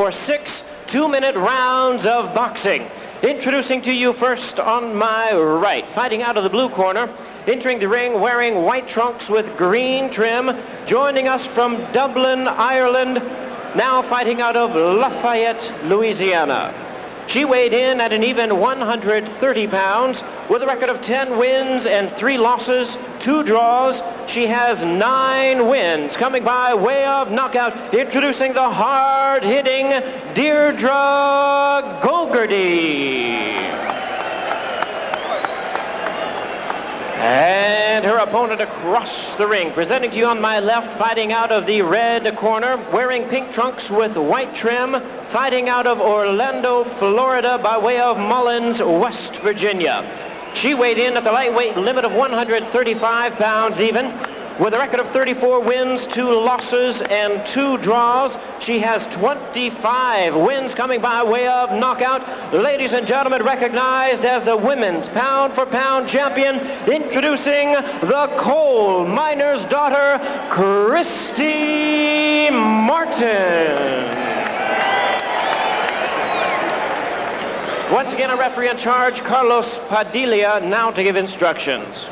for 6 two-minute rounds of boxing. Introducing to you first on my right, fighting out of the blue corner, entering the ring wearing white trunks with green trim, joining us from Dublin, Ireland, now fighting out of Lafayette, Louisiana. She weighed in at an even 130 pounds with a record of 10 wins and 3 losses, 2 draws. She has 9 wins coming by way of knockout. Introducing the hard-hitting Deirdre Gogarty. And her opponent across the ring, presenting to you on my left, fighting out of the red corner, wearing pink trunks with white trim, fighting out of Orlando, Florida, by way of Mullins, West Virginia. She weighed in at the lightweight limit of 135 pounds even, with a record of 34 wins, 2 losses, and 2 draws. She has 25 wins coming by way of knockout. Ladies and gentlemen, recognized as the women's pound-for-pound champion, introducing the coal miner's daughter, Christy Martin. Once again, a referee in charge, Carlos Padilla, now to give instructions.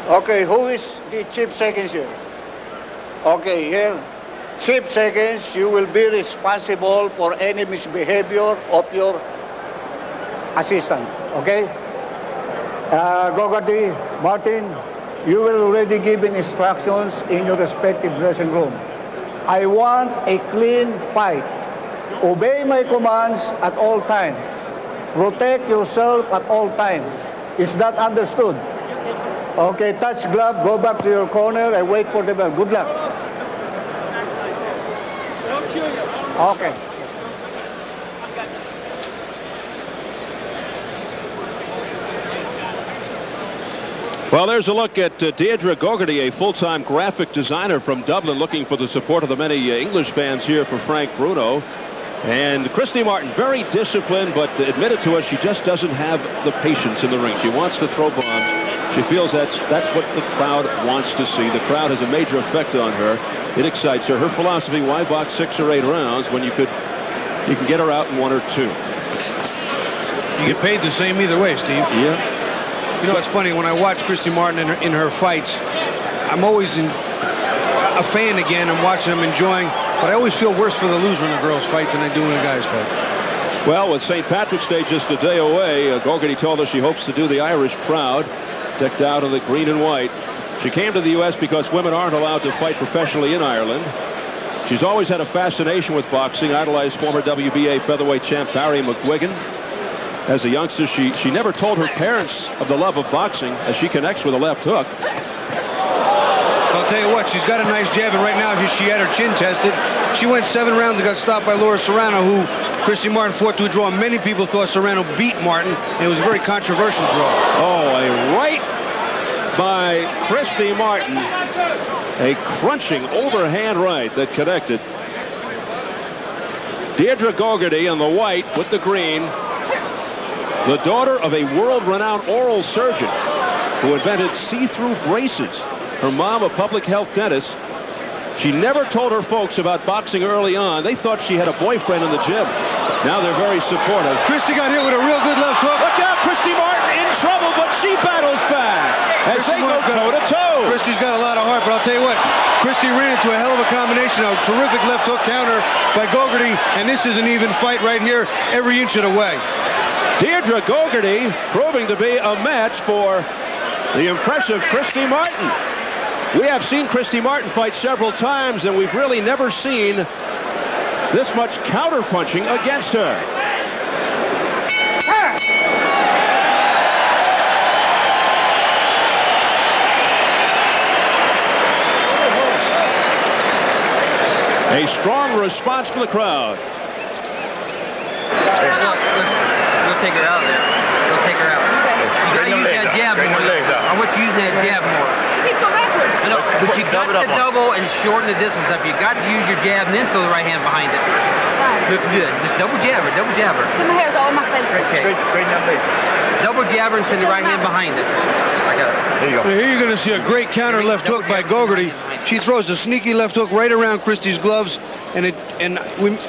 Okay, who is the chief seconds here? Okay, here, chief seconds, you will be responsible for any misbehavior of your assistant, okay? Gogarty, Martin, you will already given instructions in your respective dressing room. I want a clean fight. Obey my commands at all times. Protect yourself at all times. Is that understood? Okay, touch glove, go back to your corner and wait for the bell. Good luck. Okay. Well, there's a look at Deirdre Gogarty, a full-time graphic designer from Dublin, looking for the support of the many English fans here for Frank Bruno. And Christy Martin, very disciplined, but admitted to us she just doesn't have the patience in the ring. She wants to throw bombs. She feels that's what the crowd wants to see. The crowd has a major effect on her. It excites her. Her philosophy, why box 6 or 8 rounds when you can get her out in 1 or 2. You get paid the same either way, Steve. Yeah. You know, it's funny, when I watch Christy Martin in her fights, I'm always a fan again. I'm watching them, enjoying, but I always feel worse for the loser in a girl's fight than I do in a guy's fight. Well, with St. Patrick's Day just a day away, Gogarty told us she hopes to do the Irish proud, decked out in the green and white. She came to the U.S. because women aren't allowed to fight professionally in Ireland. She's always had a fascination with boxing, idolized former WBA featherweight champ Barry McGuigan. As a youngster, she never told her parents of the love of boxing as she connects with a left hook. I'll tell you what, she's got a nice jab, and right now she had her chin tested. She went 7 rounds and got stopped by Laura Serrano, who Christy Martin fought to a draw. Many people thought Serrano beat Martin, and it was a very controversial draw. Oh, a right by Christy Martin. A crunching overhand right that connected. Deirdre Gogarty in the white with the green. The daughter of a world-renowned oral surgeon who invented see-through braces. Her mom, a public health dentist. She never told her folks about boxing early on. They thought she had a boyfriend in the gym. Now they're very supportive. Christy got hit with a real good left hook. Look out, Christy Martin in trouble, but she battles back as they go toe-to-toe. Christy's got a lot of heart, but I'll tell you what, Christy ran into a hell of a combination, a terrific left hook counter by Gogarty, and this is an even fight right here, every inch of the way. Deirdre Gogarty proving to be a match for the impressive Christy Martin. We have seen Christy Martin fight several times, and we've really never seen this much counterpunching against her. A strong response from the crowd. We'll take her out there. We'll take her out. You gotta use that jab more. I want you using that jab more. I know, but you got to double and shorten the distance up. You got to use your jab and then throw the right hand behind it. Looks good. Just double jab her, double jab her. My hair's all my Straighten up leg. Double jabber and send the right hand behind it. There you go. Here you're going to see a great counter left hook by Gogarty. She throws a sneaky left hook right around Christy's gloves, and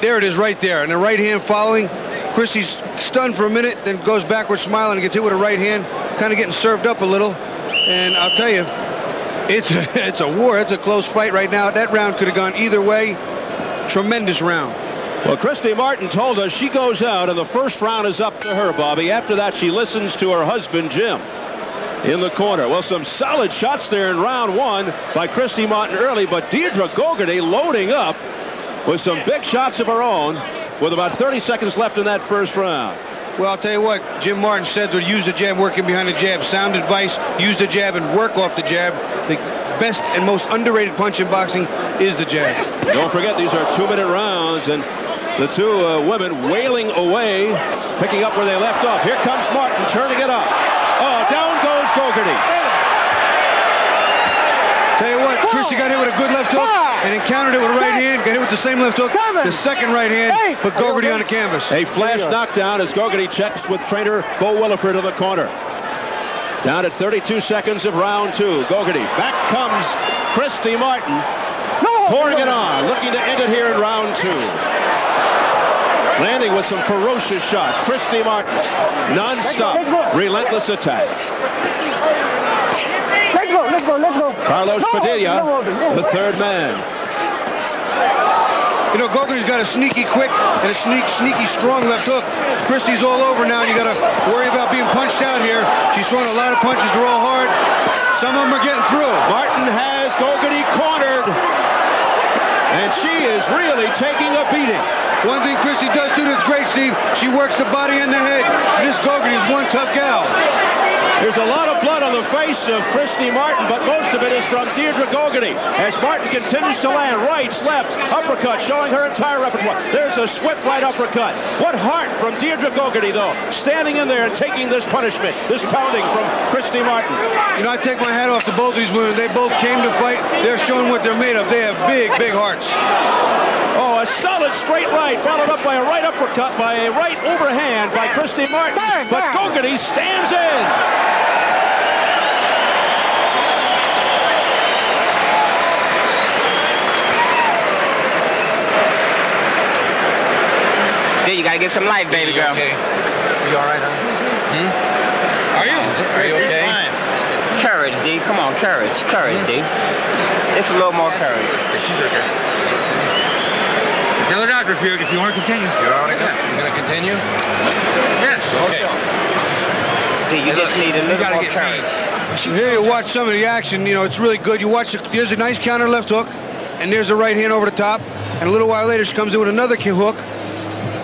there it is right there. And the right hand following. Christy's stunned for a minute, then goes backwards smiling and gets hit with a right hand, kind of getting served up a little. And I'll tell you, it's a war. It's a close fight right now. That round could have gone either way. Tremendous round. Well, Christy Martin told us she goes out, and the first round is up to her, Bobby. After that, she listens to her husband, Jim, in the corner. Well, some solid shots there in round one by Christy Martin early, but Deidre Gogarty loading up with some big shots of her own with about 30 seconds left in that first round. Well, I'll tell you what, Jim Martin said to use the jab, working behind the jab. Sound advice, use the jab and work off the jab. The best and most underrated punch in boxing is the jab. Don't forget, these are 2-minute rounds, and the two women wailing away, picking up where they left off. Here comes Martin, turning it up. Oh, down goes Gogarty. Tell you what, Christy got hit with a good left hook and then countered it with a right hand, got hit with the same left hook, the second right hand, put Gogarty on the canvas. A flash knockdown as Gogarty checks with trainer Bo Williford in the corner. Down at 32 seconds of round two. Gogarty. Back comes Christy Martin, pouring it on, looking to end it here in round two. Landing with some ferocious shots. Christy Martin, non-stop, relentless attack. Let's go. Carlos Padilla, the third man. You know, Gogarty's got a sneaky quick and a sneaky strong left hook. Christy's all over now, and you got to worry about being punched out here. She's throwing a lot of punches. They're all hard. Some of them are getting through. Martin has Gogarty cornered, and she is really taking a beating. One thing Christy does do that's great, Steve, she works the body and the head. This Gogarty is one tough gal. There's a lot of blood on the face of Christy Martin, but most of it is from Deidre Gogarty as Martin continues to land rights, lefts, uppercut, showing her entire repertoire. There's a swift right uppercut. What heart from Deidre Gogarty, though, standing in there and taking this punishment, this pounding from Christy Martin. You know, I take my hat off to both these women. They both came to fight. They're showing what they're made of. They have big, big hearts. Oh, a solid straight right, followed up by a right uppercut, by a right overhand by Christy Martin. But Gogarty stands in. You gotta get some life, baby girl. Okay. Are you all right, huh? Are you okay? Fine. Courage, D. Come on, courage, D. Just a little more courage. She's okay. Tell the doctor if you want to continue. You're all right. You gonna continue? Yes. Okay. D, you just need a little more courage. Here you watch some of the action. You know, it's really good. You watch. There's a nice counter left hook, and there's a right hand over the top. And a little while later, she comes in with another hook.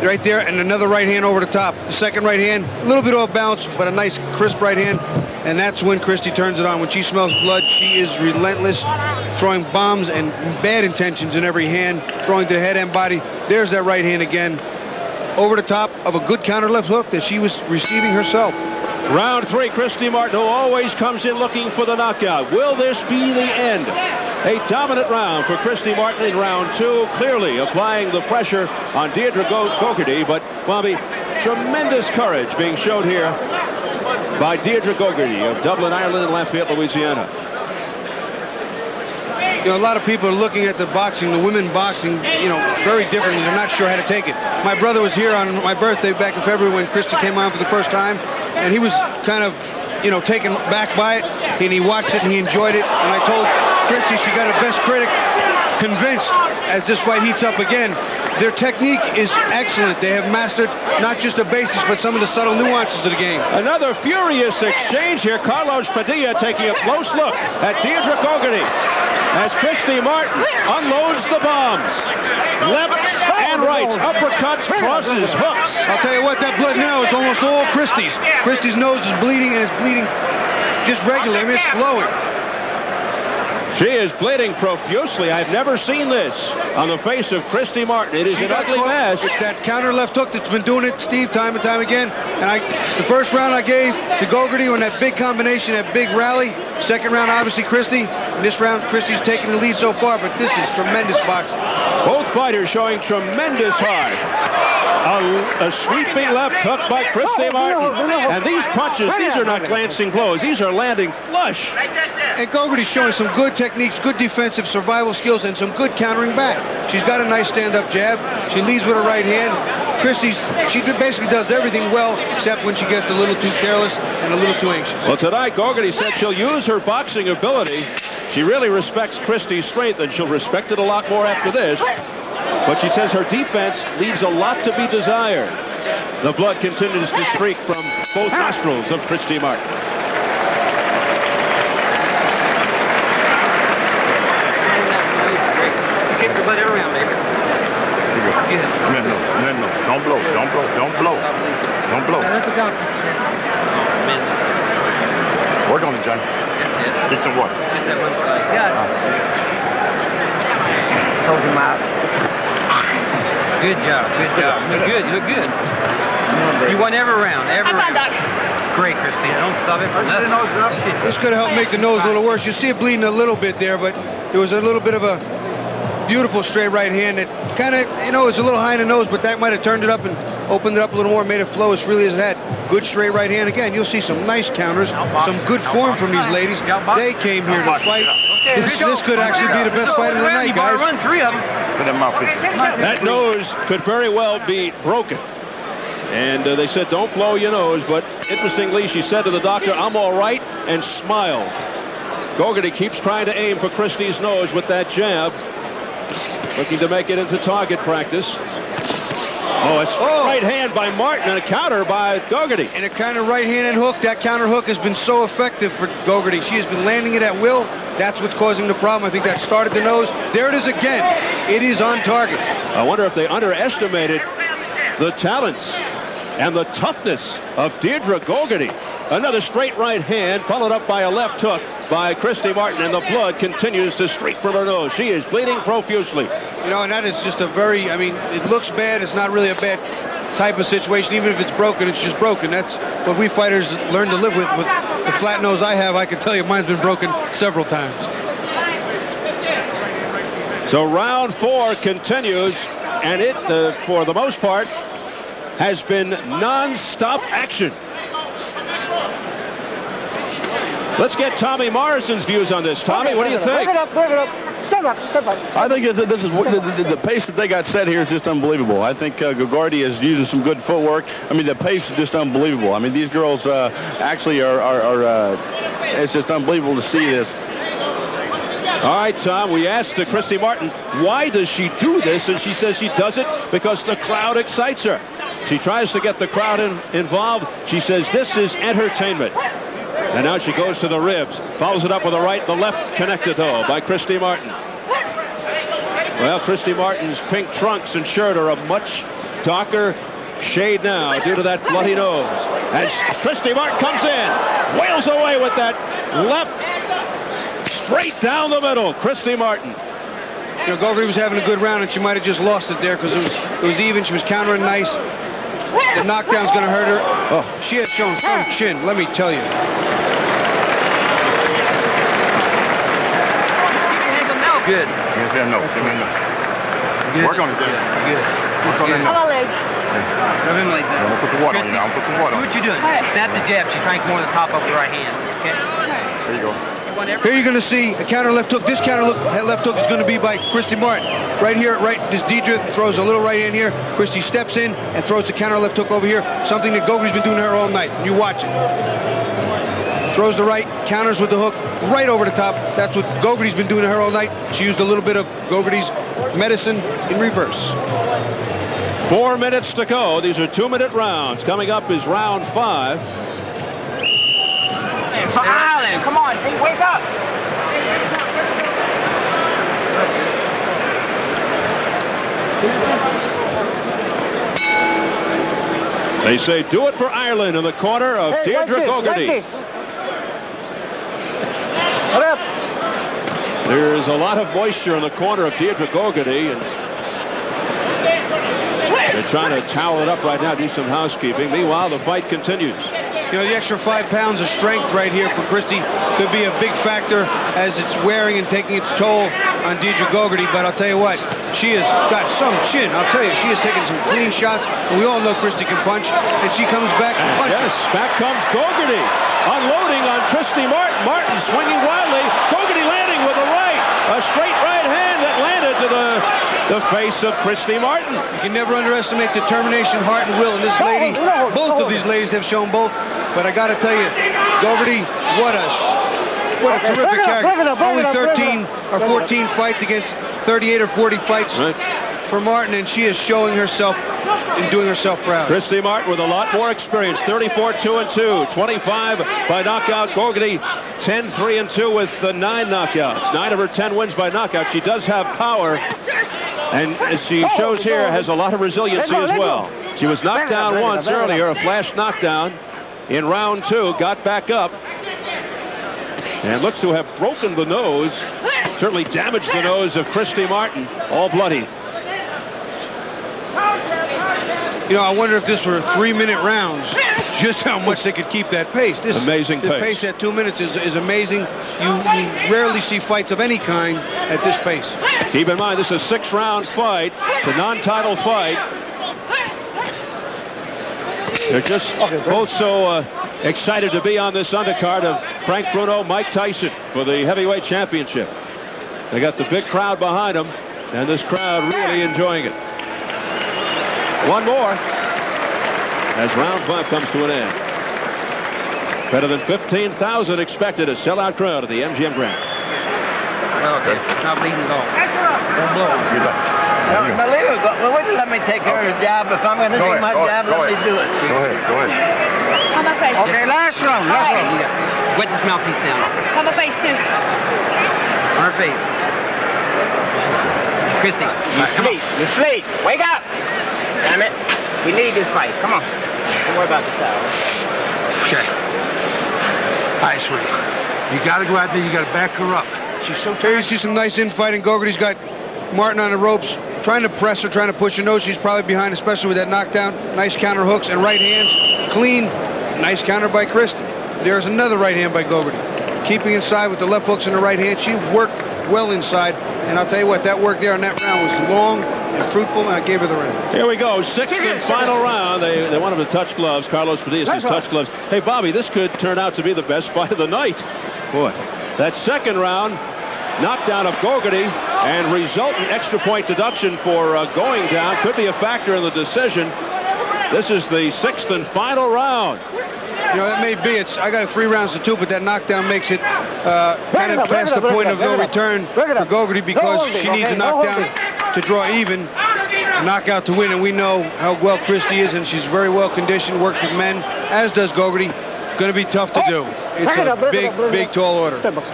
Right there, and another right hand over the top. The second right hand, a little bit off balance, but a nice crisp right hand, and that's when Christy turns it on. When she smells blood, she is relentless, throwing bombs and bad intentions in every hand, throwing to head and body. There's that right hand again, over the top of a good counter left hook that she was receiving herself. Round three, Christy Martin, who always comes in looking for the knockout. Will this be the end? A dominant round for Christy Martin in round two, clearly applying the pressure on Deidre Gogarty. But, Bobby, tremendous courage being shown here by Deidre Gogarty of Dublin, Ireland, and Lafayette, Louisiana. You know, a lot of people are looking at the boxing, the women boxing, you know, very differently. They're not sure how to take it. My brother was here on my birthday back in February when Christy came on for the first time, and he was kind of, you know, taken back by it, and he watched it and he enjoyed it. And I told Christy she got her best critic convinced as this fight heats up again. Their technique is excellent. They have mastered not just the basics, but some of the subtle nuances of the game. Another furious exchange here. Carlos Padilla taking a close look at Deidre Gogarty as Christy Martin unloads the bombs. Left and right, uppercuts, crosses, hooks. I'll tell you what, that blood now is almost all Christy's. Christy's nose is bleeding, and it's bleeding just regularly. I mean, it's flowing. She is bleeding profusely. I've never seen this on the face of Christy Martin. It is an ugly mess. It's that counter left hook that's been doing it, Steve, time and time again. And the first round I gave to Gogarty on that big combination, that big rally. Second round, obviously, Christy. And this round, Christy's taking the lead so far, but this is tremendous boxing. Both fighters showing tremendous heart. A sweeping left hook by Christy Martin. And these punches, these are not glancing blows. These are landing flush. And Gogarty's showing some good techniques, good defensive survival skills, and some good countering back. She's got a nice stand-up jab. She leads with her right hand. She basically does everything well, except when she gets a little too careless and a little too anxious. Well, tonight, Gogarty said she'll use her boxing ability. She really respects Christy's strength, and she'll respect it a lot more after this. But she says her defense leaves a lot to be desired. The blood continues to streak from both nostrils of Christy Martin. Kick the butt around, baby. No. Don't blow. Don't blow. Work on it, John. That's it. Get some water. Just that one side. Yeah. Hold him out. Good job. You look good. You won every round. Great, Christy. Don't stop it for nothing. This could have helped make the nose a little worse. You see it bleeding a little bit there, but there was a little bit of a beautiful straight right hand that kind of, it's a little high in the nose, but that might have turned it up and opened it up a little more, made it flow as freely as it had. Good straight right hand. Again, you'll see some nice counters, some good form from these ladies. They came here to fight. This could actually be the best fight of the night, guys. Run 3 of them. That nose could very well be broken. And they said, don't blow your nose. But interestingly, she said to the doctor, I'm all right, and smiled. Gogarty keeps trying to aim for Christy's nose with that jab. Looking to make it into target practice. Oh, a right hand by Martin and a counter by Gogarty. And a kind of right hand and hook. That counter hook has been so effective for Gogarty. She has been landing it at will. That's what's causing the problem. I think that started the nose. There it is again. It is on target. I wonder if they underestimated the talents and the toughness of Deirdre Gogarty. Another straight right hand followed up by a left hook by Christy Martin, and the blood continues to streak from her nose. She is bleeding profusely. And that is just it looks bad. It's not really a bad type of situation. Even if it's broken, it's just broken. That's what we fighters learn to live with. With the flat nose I have, I can tell you mine's been broken several times. So round 4 continues, and it, for the most part, has been non-stop action. Let's get Tommy Morrison's views on this. Tommy, what do you think? Break it up. Step up. I think this is the pace that they got set here is just unbelievable. I think Gogarty is using some good footwork. The pace is just unbelievable. These girls actually are it's just unbelievable to see this. All right, Tom, we asked Christy Martin, why does she do this? And she says she does it because the crowd excites her. She tries to get the crowd involved. She says this is entertainment. And now she goes to the ribs. Follows it up with the right, the left connected, though, by Christy Martin. Well, Christy Martin's pink trunks and shirt are a much darker shade now due to that bloody nose. As Christy Martin comes in, wails away with that left straight down the middle. Christy Martin. Gogarty was having a good round, and she might have just lost it there because it was even. She was countering nice. The knockdown's going to hurt her. Oh, she has shown some chin, let me tell you. Good. No. Work on it. Good. Work on it. Rub him like that. I'll put the water on you now. Put the water on. Do what you're doing. Snap the jab. She's trying to come over the top of the right hands. Okay? There you go. Here you're going to see a counter left hook. This counter left hook is going to be by Christy Martin. Right here, this Deirdre throws a little right hand here. Christy steps in and throws the counter left hook over here. Something that Gogarty's been doing to her all night. You watch it. Throws the right, counters with the hook right over the top. That's what Gogarty's been doing to her all night. She used a little bit of Gogarty's medicine in reverse. 4 minutes to go. These are 2-minute rounds. Coming up is round 5. Island, come on, hey, wake up. They say do it for Ireland in the corner of Deirdre Gogarty. There's a lot of moisture in the corner of Deirdre Gogarty, and they're trying to towel it up right now, do some housekeeping. Meanwhile, the fight continues. The extra 5 pounds of strength right here for Christy could be a big factor as it's wearing and taking its toll on Deirdre Gogarty. But I'll tell you what, She has got some chin. I'll tell you, she has taken some clean shots, and we all know Christy can punch, and she comes back and punches. Yes, back comes Gogarty, unloading on Christy Martin. Martin swinging wildly. Gogarty landing with a right. A straight right hand that landed to the face of Christy Martin. You can never underestimate determination, heart, and will in this lady. Both of these ladies have shown both, but I got to tell you, Gogarty, what a terrific character. Only 13 or 14 fights against 38 or 40 fights for Martin, and she is showing herself and doing herself proud. Christy Martin with a lot more experience. 34-2-2, 25 by knockout. Gogarty 10-3-2 with 9 knockouts. 9 of her 10 wins by knockout. She does have power, and as she shows here, has a lot of resiliency as well. She was knocked down once earlier, a flash knockdown in round 2, got back up, and looks to have broken the nose, certainly damaged the nose of Christy Martin, all bloody. You know, I wonder if this were 3-minute rounds, just how much they could keep that pace. This amazing pace. The pace at 2 minutes is amazing. You rarely see fights of any kind at this pace. Keep in mind, this is a 6-round fight. It's a non-title fight. They're just both so excited to be on this undercard of Frank Bruno, Mike Tyson for the heavyweight championship. They got the big crowd behind them, and this crowd really enjoying it. One more as round 5 comes to an end. Better than 15,000 expected, a sellout crowd at the MGM Grand. Well, okay. Not bleeding at all. Don't blow. Now, leave it. Well, wait till let me take care of the job. If I'm going to do my job, let me do it. Go ahead. On my face. Okay, last round. Wet this mouthpiece down. On my face, too. On her face. Christy. You sleep. Wake up. Damn it. We need this fight. Come on. Don't worry about the towel. Okay. All right, sweetie. You got to go out there. You got to back her up. She's so Here you see some nice infighting. Gogarty's got Martin on the ropes, trying to press her, trying to push her nose. She's probably behind, especially with that knockdown. Nice counter hooks and right hands. Clean. Nice counter by Christy. There's another right hand by Gogarty. Keeping inside with the left hooks in the right hand. She worked well inside. And I'll tell you what, that work there on that round was long and fruitful, and I gave her the round. Here we go, 6th and final round. They want him to touch gloves. Carlos Padillas touch gloves. Hey, Bobby, this could turn out to be the best fight of the night. Boy, that second round, knockdown of Gogarty and resultant extra point deduction for going down could be a factor in the decision. This is the 6th and final round. You know, that may be. I got it 3 rounds to 2, but that knockdown makes it kind of past the point of no return for Gogarty because she needs a knockdown to draw even, knockout to win, and we know how well Christy is, and she's very well conditioned, works with men, as does Gogarty. It's going to be tough to do. It's a big, tall order. Step up.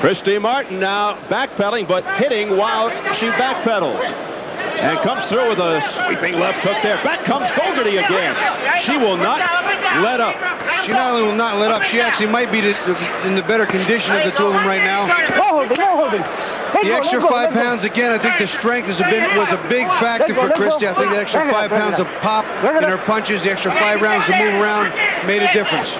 Christy Martin now backpedaling, but hitting while she backpedals. And comes through with a sweeping left hook there. Back comes Gogarty again. She will not let up. She not only will not let up, she actually might be in the better condition of the two of them right now. No holding. The extra 5 pounds, again, I think the strength was a big factor for Christy. I think the extra 5 pounds of pop in her punches, the extra 5 rounds to move around made a difference.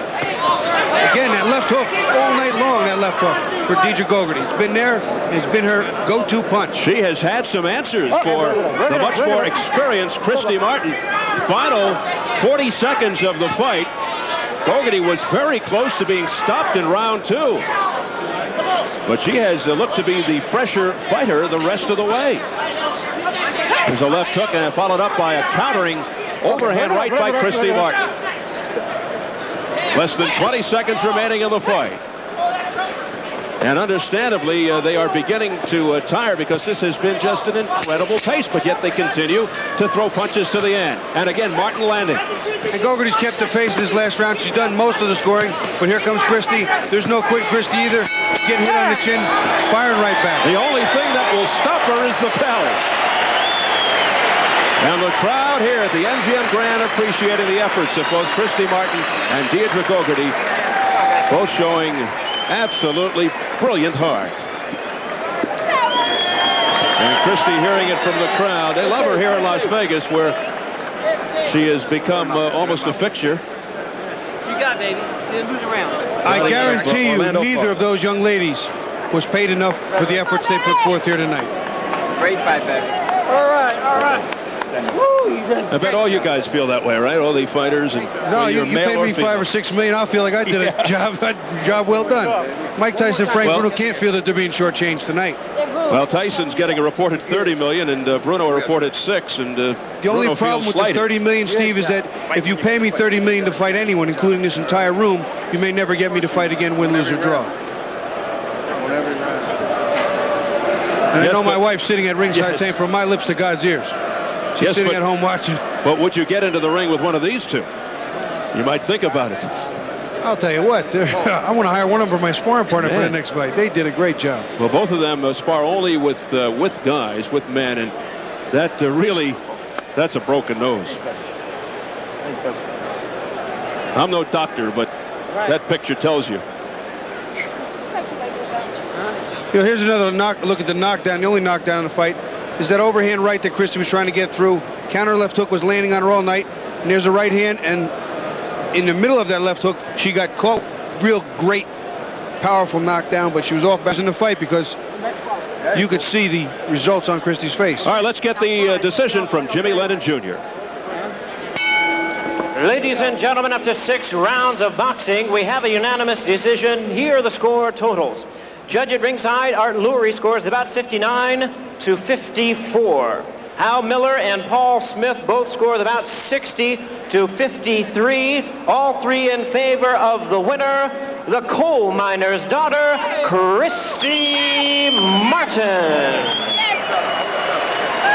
Again, that left hook, all night long, that left hook for Deidre Gogarty. It's been there, and it's been her go-to punch. She has had some answers for the much more experienced Christy Martin. Final 40 seconds of the fight. Gogarty was very close to being stopped in round 2. But she has looked to be the fresher fighter the rest of the way. There's a left hook and followed up by a countering overhand right by Christy Martin. Less than 20 seconds remaining in the fight. And understandably, they are beginning to tire because this has been just an incredible pace, but yet they continue to throw punches to the end. And again, Martin landing. And Gogarty's kept the pace in this last round. She's done most of the scoring, but here comes Christy. There's no quit Christy either. Getting hit on the chin, firing right back. The only thing that will stop her is the bell. And the crowd here at the MGM Grand appreciating the efforts of both Christy Martin and Deidre Gogarty, both showing absolutely brilliant heart. And Christy hearing it from the crowd. They love her here in Las Vegas, where she has become almost a fixture. You got it, baby. Move around. I guarantee you, neither of those young ladies was paid enough for the efforts they put forth here tonight. Great fight, baby. All right. I bet all you guys feel that way, right? All the fighters and no, you paid me $5 or $6 million. I'll feel like I did a job well done. Mike Tyson, Frank Bruno can't feel that they're being shortchanged tonight. Well, Tyson's getting a reported $30 million, and Bruno reported $6. And the only problem with the $30 million, Steve, is that if you pay me $30 million to fight anyone, including this entire room, you may never get me to fight again, win, lose, or draw. And I know my wife's sitting at ringside saying, "From my lips to God's ears." She's sitting at home watching. But would you get into the ring with one of these two? You might think about it. I'll tell you what, I want to hire one of them for my sparring partner for the next fight. They did a great job. Well, both of them spar only with guys, with men, and that that's a broken nose. I'm no doctor, but that picture tells you. Here's another look at the knockdown. The only knockdown in the fight is that overhand right that Christy was trying to get through. Counter left hook was landing on her all night. And there's a right hand, and in the middle of that left hook, she got caught. Real great, powerful knockdown, but she was off balance in the fight because you could see the results on Christy's face. All right, let's get the decision from Jimmy Lennon Jr. Ladies and gentlemen, after 6 rounds of boxing, we have a unanimous decision. Here are the score totals. Judge at ringside, Art Lurie, scores about 59 to 54. Hal Miller and Paul Smith both scored about 60 to 53. All three in favor of the winner, the coal miner's daughter, Christy Martin.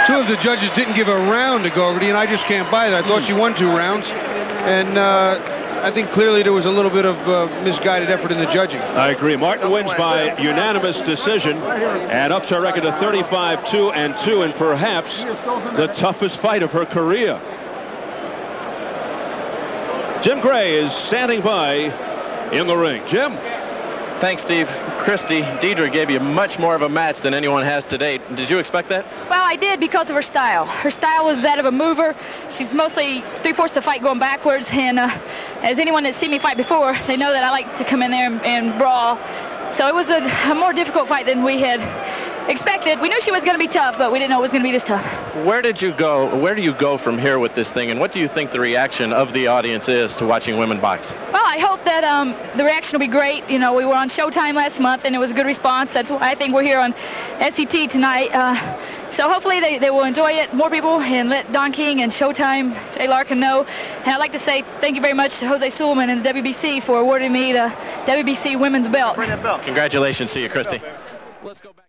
2 of the judges didn't give a round to Gogarty, and I just can't buy that. I thought she won 2 rounds, and I think clearly there was a little bit of misguided effort in the judging. I agree. Martin wins by unanimous decision and ups her record to 35-2-2, and perhaps the toughest fight of her career. Jim Gray is standing by in the ring. Jim? Thanks, Steve. Christy, Deidre gave you much more of a match than anyone has to date. Did you expect that? Well, I did because of her style. Her style was that of a mover. She's mostly 3/4 the fight going backwards, and as anyone that's seen me fight before, they know that I like to come in there and brawl. So it was a more difficult fight than we had expected. We knew she was going to be tough, but we didn't know it was going to be this tough. Where do you go from here with this thing, and what do you think the reaction of the audience is to watching women box? Well, I hope that the reaction will be great. You know, we were on Showtime last month, and it was a good response. That's why I think we're here on SCT tonight. So hopefully they will enjoy it, more people, and let Don King and Showtime, Jay Larkin know. And I'd like to say thank you very much to Jose Suleiman and the WBC for awarding me the WBC Women's Belt. Congratulations to you, Christy. Let's go back.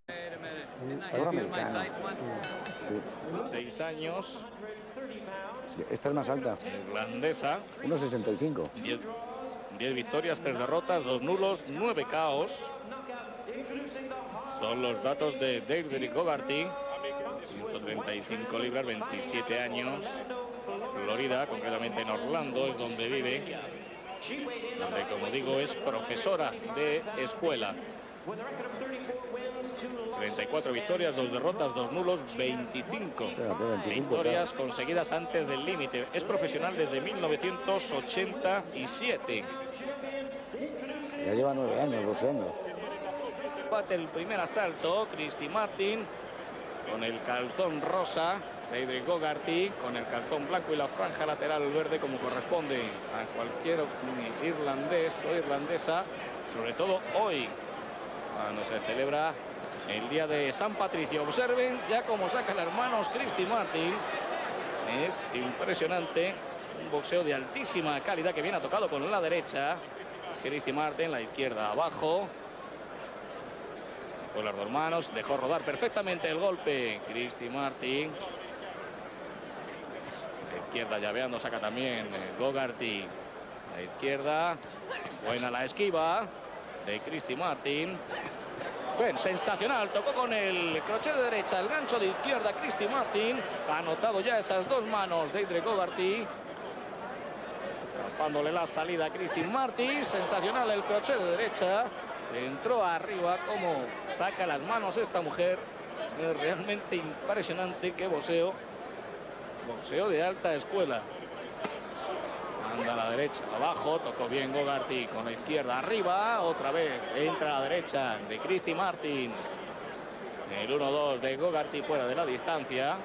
6 años. Esta es más alta. Irlandesa. 1,65. 10 victorias, 3 derrotas, 2 nulos, 9 KOs. Son los datos de Deirdre Gogarty. 135 libras, 27 años. Florida, concretamente en Orlando, es donde vive. Donde, como digo, es profesora de escuela. 34 victorias, 2 derrotas, 2 nulos, 25 victorias conseguidas antes del límite. Es profesional desde 1987. Ya lleva 9 años boxeando. Bate el primer asalto, Christy Martin, con el calzón rosa. Deirdre Gogarty con el calzón blanco y la franja lateral verde, como corresponde a cualquier irlandés o irlandesa, sobre todo hoy, cuando se celebra el día de San Patricio. Observen ya cómo saca las manos Christy Martin. Es impresionante. Un boxeo de altísima calidad que viene tocado con la derecha. Christy Martin, la izquierda abajo. Con las 2 manos dejó rodar perfectamente el golpe. Christy Martin. La izquierda llaveando, saca también Gogarty. La izquierda. Buena la esquiva de Christy Martin. Bien, sensacional, tocó con el crochet de derecha, el gancho de izquierda Christy Martin. Ha anotado ya esas 2 manos Deirdre Gogarty. Tapándole la salida a Christy Martin. Sensacional el crochet de derecha. Entró arriba, como saca las manos esta mujer. Es realmente impresionante. Qué boxeo. Boxeo de alta escuela. Manda a la derecha, abajo, tocó bien Gogarty con la izquierda arriba, otra vez entra a la derecha de Christy Martin. El 1-2 de Gogarty fuera de la distancia.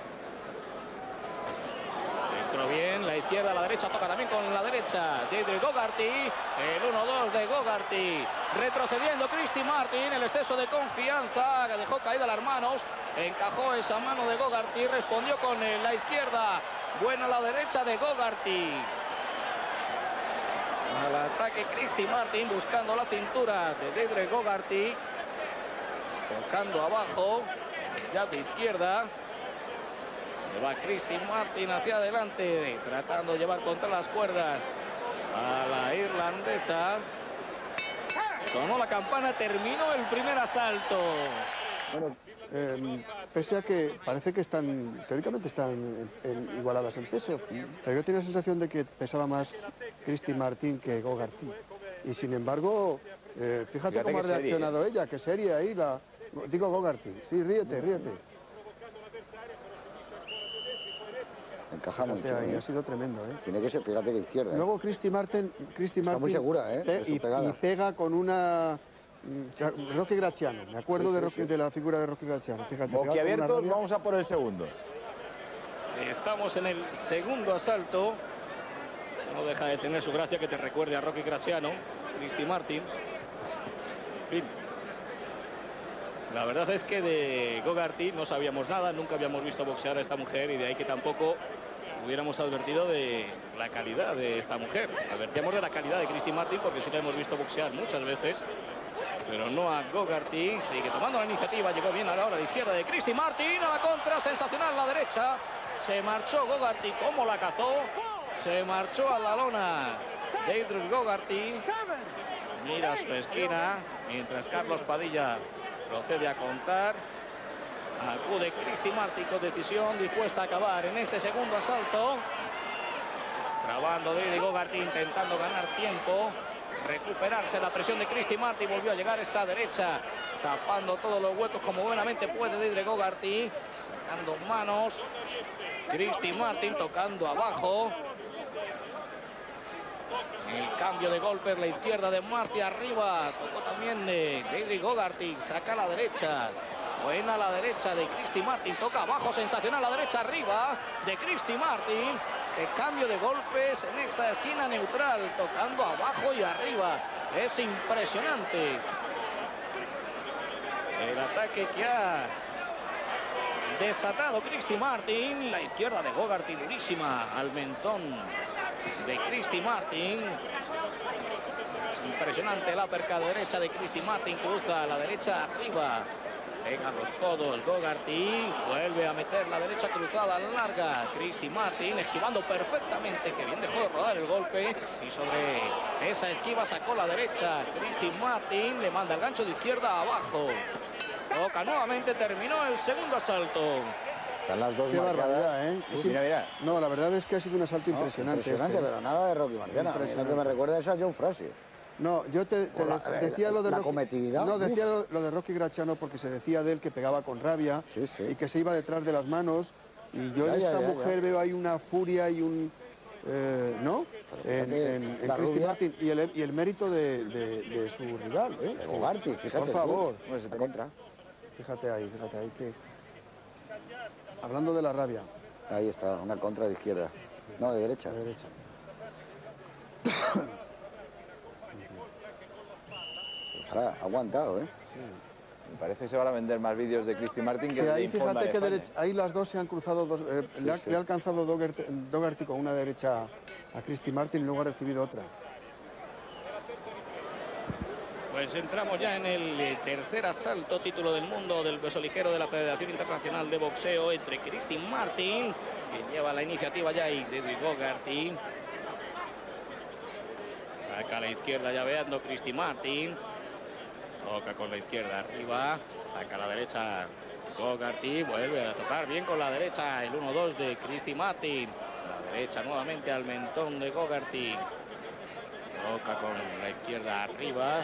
Entró bien, la izquierda a la derecha, toca también con la derecha de Gogarty. El 1-2 de Gogarty. Retrocediendo Christy Martin, el exceso de confianza, que dejó caídas las manos. Encajó esa mano de Gogarty, respondió con la izquierda. Buena la derecha de Gogarty. Al ataque Christy Martin buscando la cintura de Deidre Gogarty. Tocando abajo, ya de izquierda. Se va Christy Martin hacia adelante, tratando de llevar contra las cuerdas a la irlandesa. Sonó la campana, terminó el primer asalto. Bueno, pese a que parece que teóricamente están igualadas en peso, pero yo tenía la sensación de que pesaba más Christy Martin que Gogarty. Y sin embargo, fíjate cómo ha reaccionado ella, que seria ahí digo Gogarty. Sí, ríete. Encaja mucho. Ahí, ha sido tremendo, Tiene que ser, fíjate que izquierda. Luego Christy Martin está muy segura, y pega con una Rocky Graziano. Me acuerdo de la figura de Rocky Graziano. Fíjate. Boquiabiertos, vamos a por el segundo. Estamos en el segundo asalto. No deja de tener su gracia que te recuerde a Rocky Graziano, Christy Martin. En fin. La verdad es que de Gogarty no sabíamos nada, nunca habíamos visto boxear a esta mujer y de ahí que tampoco hubiéramos advertido de la calidad de esta mujer. Advertíamos de la calidad de Christy Martin porque sí la hemos visto boxear muchas veces, pero no a Gogarty. Sigue tomando la iniciativa, llegó bien a la hora de izquierda de Christy Martin, a la contra, sensacional la derecha. Se marchó Gogarty como la cazó, se marchó a la lona Deidre Gogarty. Mira su esquina, mientras Carlos Padilla procede a contar. Acude Christy Martin con decisión, dispuesta a acabar en este segundo asalto. Trabando Deidre Gogarty, intentando ganar tiempo, recuperarse la presión de Christy Martin. Volvió a llegar esa derecha, tapando todos los huecos como buenamente puede Deidre Gogarty, sacando manos. Christy Martin tocando abajo. El cambio de golpes, la izquierda de Martin arriba, tocó también de Deidre Gogarty, saca a la derecha. Buena la derecha de Christy Martin, toca abajo, sensacional la derecha arriba de Christy Martin. El cambio de golpes en esa esquina neutral, tocando abajo y arriba. Es impresionante el ataque que ha desatado Christy Martin. La izquierda de Gogarty durísima al mentón de Christy Martin. Impresionante la uppercut derecha de Christy Martin, cruza a la derecha arriba. Pega los codos Gogarty, vuelve a meter la derecha cruzada larga. Christy Martin esquivando perfectamente, que bien dejó de rodar el golpe. Y sobre esa esquiva sacó la derecha. Christy Martin le manda el gancho de izquierda abajo. Toca nuevamente, terminó el segundo asalto. Están las dos Qué barbaridad, ¿eh? Mira. No, la verdad es que ha sido un asalto impresionante. Impresionante, pero nada de Rocky Marciano. Lo que me recuerda es a John Frazier. No, yo decía lo de la Rocky, cometividad. No, decía lo de Rocky Graziano porque se decía de él que pegaba con rabia y que se iba detrás de las manos. Y yo en esta mujer veo ahí una furia y un... ¿no? En Christy Martin y el mérito de su rival. De Gogarty, fíjate. Por favor. Pues se contra. Fíjate ahí que... Hablando de la rabia. Ahí está, una contra de izquierda. No, de derecha. De derecha. Ahora, ha aguantado, ¿eh? Sí. Me parece que se van a vender más vídeos de Christy Martin que de ahí fíjate que ahí las dos se han cruzado, le ha alcanzado Gogarty con una derecha a Christy Martin y luego ha recibido otra. Pues entramos ya en el tercer asalto, título del mundo del peso ligero de la Federación Internacional de Boxeo entre Christy Martin, que lleva la iniciativa ya, y Deidre Gogarty. Saca a la izquierda llaveando Christy Martin. Toca con la izquierda arriba, saca a la derecha Gogarty, vuelve a tocar bien con la derecha el 1-2 de Christy Martin. La derecha nuevamente al mentón de Gogarty. Toca con la izquierda arriba.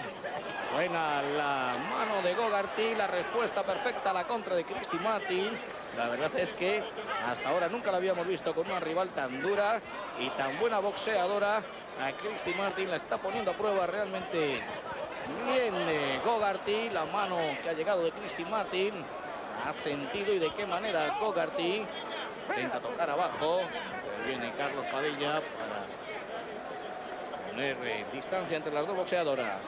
Buena la mano de Gogarty, la respuesta perfecta a la contra de Christy Martin. La verdad es que hasta ahora nunca la habíamos visto con una rival tan dura y tan buena boxeadora. A Christy Martin la está poniendo a prueba realmente bien Gogarty. La mano que ha llegado de Christy Martin ha sentido y de qué manera Gogarty intenta tocar abajo. Viene Carlos Padilla para poner distancia entre las dos boxeadoras.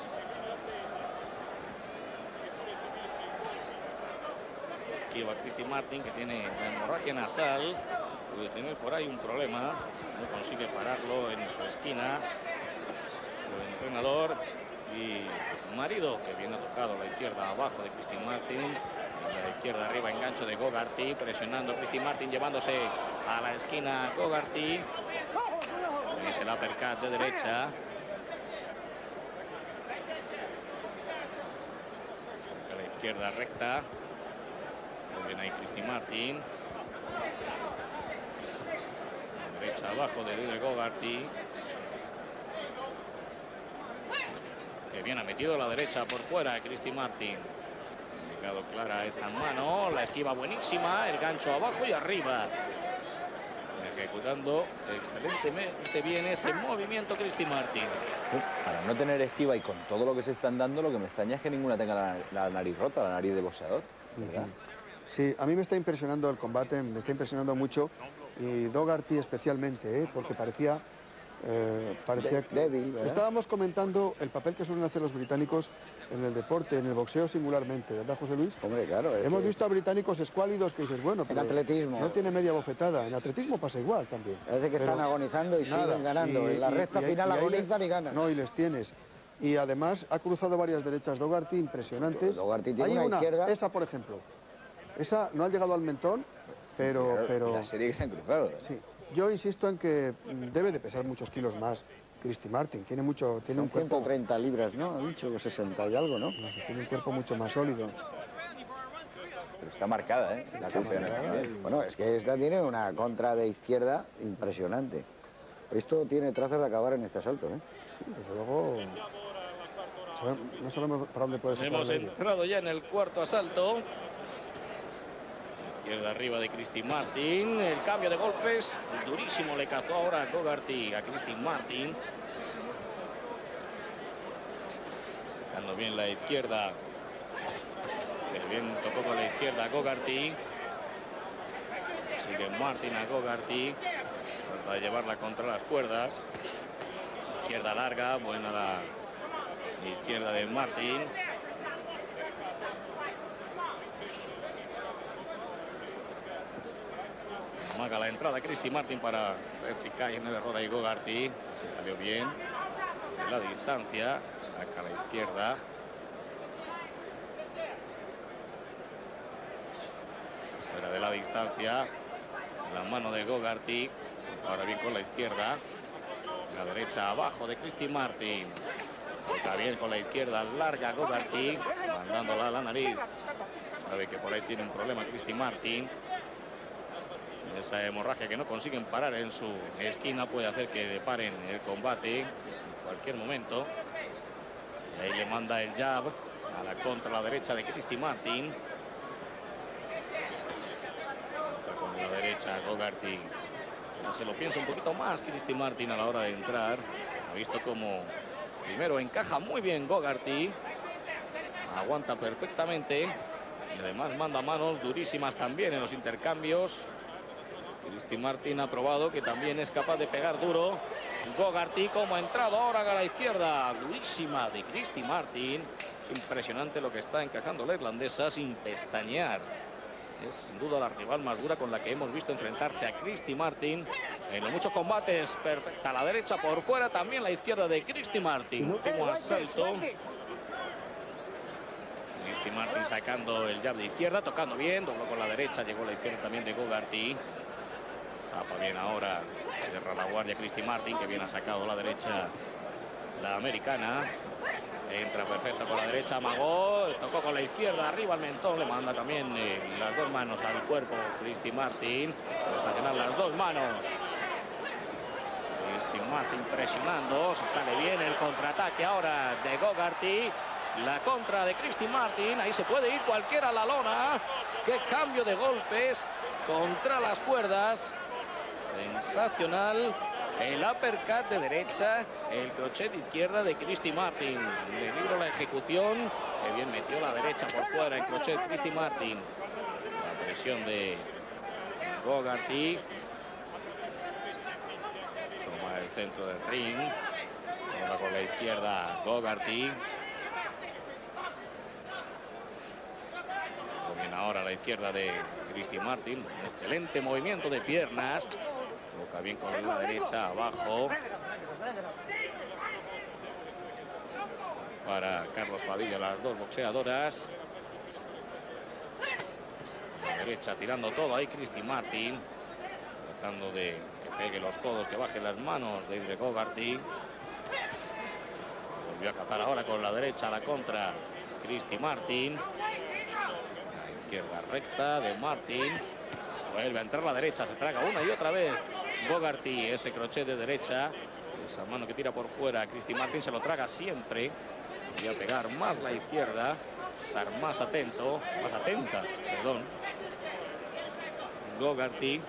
Aquí va Christy Martin, que tiene la hemorragia nasal. Puede tener por ahí un problema. No consigue pararlo en su esquina. Su entrenador y su marido, que viene tocado a la izquierda abajo de Christy Martin. A la izquierda arriba, engancho de Gogarty, presionando a Christy Martin, llevándose a la esquina Gogarty. Mete la uppercut de derecha. A la izquierda recta. Muy bien ahí Christy Martin. A derecha abajo de Gogarty. Que bien ha metido la derecha por fuera Christy Martin. Ha llegado clara esa mano. La esquiva buenísima. El gancho abajo y arriba. Ejecutando excelentemente bien ese movimiento Christy Martin. Para no tener esquiva y con todo lo que se están dando, lo que me extraña es que ninguna tenga la nariz rota, la nariz de boxeador, ¿verdad? Sí, a mí me está impresionando el combate, me está impresionando mucho, y Gogarty especialmente, porque parecía débil, ¿verdad? Estábamos comentando el papel que suelen hacer los británicos en el deporte, en el boxeo singularmente, ¿verdad, José Luis? Hombre, claro. Hemos visto a británicos escuálidos que dices, bueno, pero en atletismo no tiene media bofetada. En atletismo pasa igual también. Parece que están agonizando y siguen ganando. En la recta final agonizan y ganan. No, y les tienes. Y además ha cruzado varias derechas Gogarty impresionantes. Gogarty tiene Hay una izquierda. Esa, por ejemplo. Esa no ha llegado al mentón, pero la serie que se han cruzado. Sí. Yo insisto en que debe de pesar muchos kilos más Christy Martin. Tiene un cuerpo... 130 libras, ¿no? Ha dicho 60 y algo, ¿no? Tiene un cuerpo mucho más sólido. Pero está marcada, ¿eh? La campeona. Bueno, es que esta tiene una contra de izquierda impresionante. Esto tiene trazas de acabar en este asalto, ¿eh? Sí, desde luego... No sabemos para dónde puede ser. Hemos entrado ya en el cuarto asalto. Izquierda arriba de Christy Martin. El cambio de golpes durísimo le cazó ahora a Gogarty a Christy Martin. Sacando bien la izquierda. Que bien tocó con la izquierda a Gogarty. Sigue Martin a Gogarty. Trata de llevarla contra las cuerdas. Izquierda larga. Buena la izquierda de Martin. Amaga la entrada Christy Martin para ver si cae en el error ahí Gogarty. Se salió bien en la distancia. Saca a la izquierda. Fuera de la distancia. La mano de Gogarty. Ahora bien con la izquierda. La derecha abajo de Christy Martin. Está bien con la izquierda larga Gogarty. Mandándola a la nariz. Sabe que por ahí tiene un problema Christy Martin. Esa hemorragia que no consiguen parar en su esquina puede hacer que paren el combate en cualquier momento. Y ahí le manda el jab a la contra la derecha de Christy Martin. Con la derecha Gogarty. Se lo piensa un poquito más Christy Martin a la hora de entrar. Ha visto como primero encaja muy bien Gogarty. Aguanta perfectamente. Y además manda manos durísimas también en los intercambios. Christy Martin ha probado que también es capaz de pegar duro. Gogarty como ha entrado ahora a la izquierda. Durísima de Christy Martin. Es impresionante lo que está encajando la irlandesa sin pestañear. Es sin duda la rival más dura con la que hemos visto enfrentarse a Christy Martin. En los muchos combates, perfecta la derecha por fuera. También la izquierda de Christy Martin. Último asalto. Christy Martin sacando el jab de izquierda, tocando bien. Dobló con la derecha, llegó la izquierda también de Gogarty. Tapa bien ahora, cierra la guardia Christy Martin, que bien ha sacado la derecha la americana. Entra perfecto con la derecha, amagó, tocó con la izquierda, arriba al mentón, le manda también las dos manos al cuerpo Christy Martin. Desatenar las dos manos. Christy Martin presionando, se sale bien el contraataque ahora de Gogarty. La contra de Christy Martin. Ahí se puede ir cualquiera a la lona. ¡Qué cambio de golpes contra las cuerdas! Sensacional. El uppercut de derecha, el crochet de izquierda de Christy Martin. Le libro la ejecución. Que bien metió la derecha por fuera el crochet Christy Martin. La presión de Gogarty. Toma el centro del ring. Ahora con la izquierda Gogarty. Domina ahora la izquierda de Christy Martin. Un excelente movimiento de piernas. Coloca bien con la derecha abajo. Para Carlos Padilla, las dos boxeadoras. La derecha tirando todo ahí Christy Martin. Tratando de que pegue los codos, que baje las manos de Idre Gogarty. Volvió a cazar ahora con la derecha la contra Christy Martin. La izquierda recta de Martin. Vuelve a entrar la derecha, se traga una y otra vez Gogarty, ese crochet de derecha. Esa mano que tira por fuera Christy Martin se lo traga siempre. Voy a pegar más la izquierda, estar más atento, más atenta, perdón. Gogarty.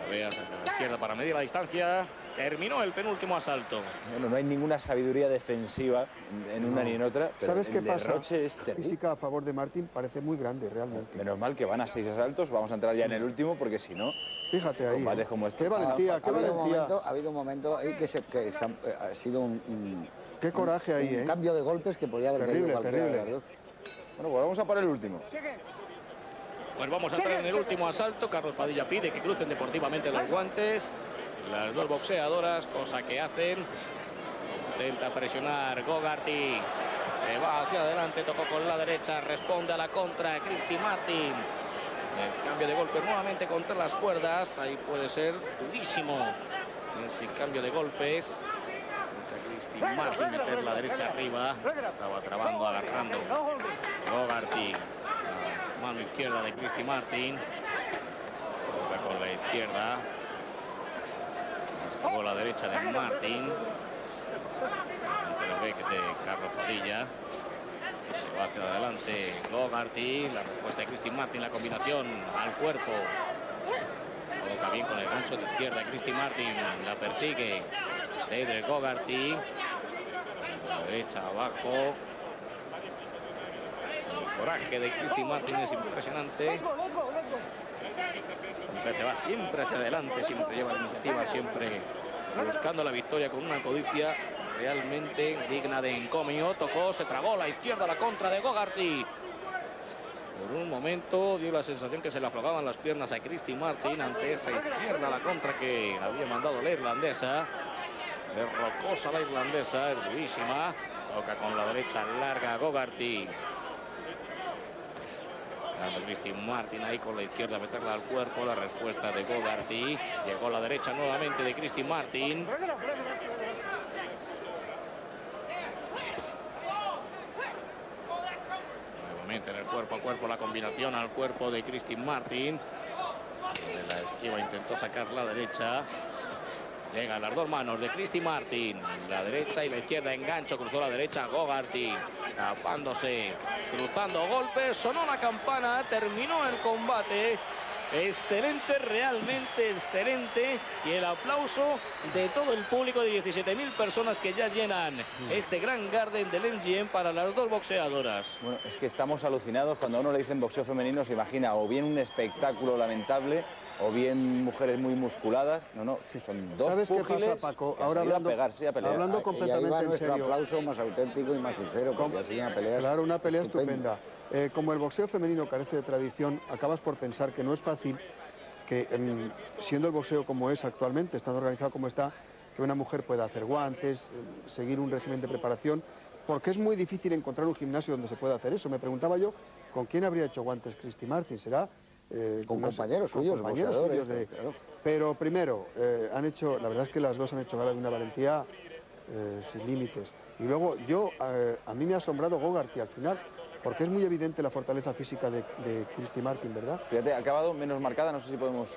Ve hacia la izquierda para medir la distancia. Terminó el penúltimo asalto. Bueno, no hay ninguna sabiduría defensiva en una ni en otra. Pero ¿sabes qué pasa? Es la física a favor de Martin parece muy grande, realmente. Menos mal que van a 6 asaltos. Vamos a entrar ya en el último, porque si no... Fíjate ahí. Combates como este. Qué valentía, qué valentía. Ha habido un momento ahí que ha sido un qué coraje ahí, un cambio de golpes que podía haber caído cualquiera de las dos. Bueno, pues vamos a por el último. Pues vamos a entrar en el último asalto. Carlos Padilla pide que crucen deportivamente los guantes. Las dos boxeadoras, cosa que hacen. Intenta presionar Gogarty. Va hacia adelante, tocó con la derecha, responde a la contra Christy Martin. El cambio de golpe nuevamente contra las cuerdas. Ahí puede ser durísimo ese cambio de golpes. Christy Martin meter la derecha arriba. Estaba trabando, agarrando Gogarty. La mano izquierda de Christy Martin. Toca con la izquierda. Escapó la derecha de Martin. Ante el break de Carlos Padilla. Se va hacia adelante Gogarty. La respuesta de Christy Martin, la combinación al cuerpo. Coloca bien con el gancho de izquierda Christy Martin. La persigue Idre Gogarty. La derecha abajo. El coraje de Christy Martin es impresionante. Se va siempre hacia adelante, siempre lleva la iniciativa, siempre buscando la victoria con una codicia realmente digna de encomio. Tocó, se tragó la izquierda, la contra de Gogarty. Por un momento dio la sensación que se le aflojaban las piernas a Christy Martin ante esa izquierda, la contra que había mandado la irlandesa. Es rocosa la irlandesa, es durísima. Toca con la derecha larga Gogarty. Christy Martin ahí con la izquierda, meterla al cuerpo. La respuesta de Gogarty. Llegó a la derecha nuevamente de Christy Martin. Nuevamente en el cuerpo a cuerpo, la combinación al cuerpo de Christy Martin. De la esquiva intentó sacar la derecha. Llegan las dos manos de Christy Martin. La derecha y la izquierda, engancho, cruzó la derecha Gogarty. Tapándose, cruzando golpes, sonó la campana, terminó el combate. Excelente, realmente excelente. Y el aplauso de todo el público de 17.000 personas que ya llenan este gran garden del MGM para las dos boxeadoras. Bueno, es que estamos alucinados. Cuando a uno le dicen boxeo femenino se imagina o bien un espectáculo lamentable o bien mujeres muy musculadas. No, son dos. ¿Sabes qué púgiles pasa, Paco? que han Ahora salido hablando, a pegarse, a pelear. hablando completamente en nuestro serio. aplauso más auténtico y más sincero, porque así una pelea. Claro, una pelea estupenda. Como el boxeo femenino carece de tradición, acabas por pensar que no es fácil que, siendo el boxeo como es actualmente, estando organizado como está, que una mujer pueda hacer guantes, seguir un régimen de preparación, porque es muy difícil encontrar un gimnasio donde se pueda hacer eso. Me preguntaba yo, ¿con quién habría hecho guantes Christy Martin? ¿Será? Con compañeros suyos, boxeadores. Claro. Pero primero, la verdad es que las dos han hecho gala de una valentía sin límites. Y luego a mí me ha asombrado Gogarty al final, porque es muy evidente la fortaleza física de Christy Martin, ¿verdad? Fíjate, ha acabado menos marcada, no sé si podemos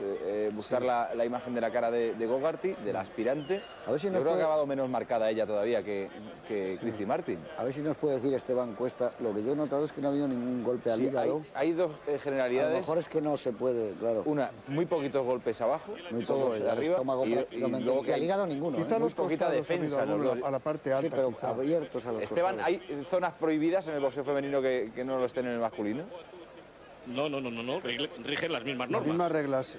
buscar la imagen de la cara de Gogarty, de la aspirante. A ver si Yo creo que ha acabado menos marcada ella todavía que Christy Martin. A ver si nos puede decir Esteban Cuesta. Lo que yo he notado es que no ha habido ningún golpe al hígado. Hay dos generalidades. A lo mejor es que no se puede, claro. Una, muy poquitos golpes abajo, muy todos de arriba, estómago y al hígado ninguno. Quizá muy poquita defensa. A la parte alta. Sí, pero abiertos a los Esteban, ¿hay zonas prohibidas en el boxeo femenino que no lo estén en el masculino? No, rigen las mismas normas. Las mismas reglas.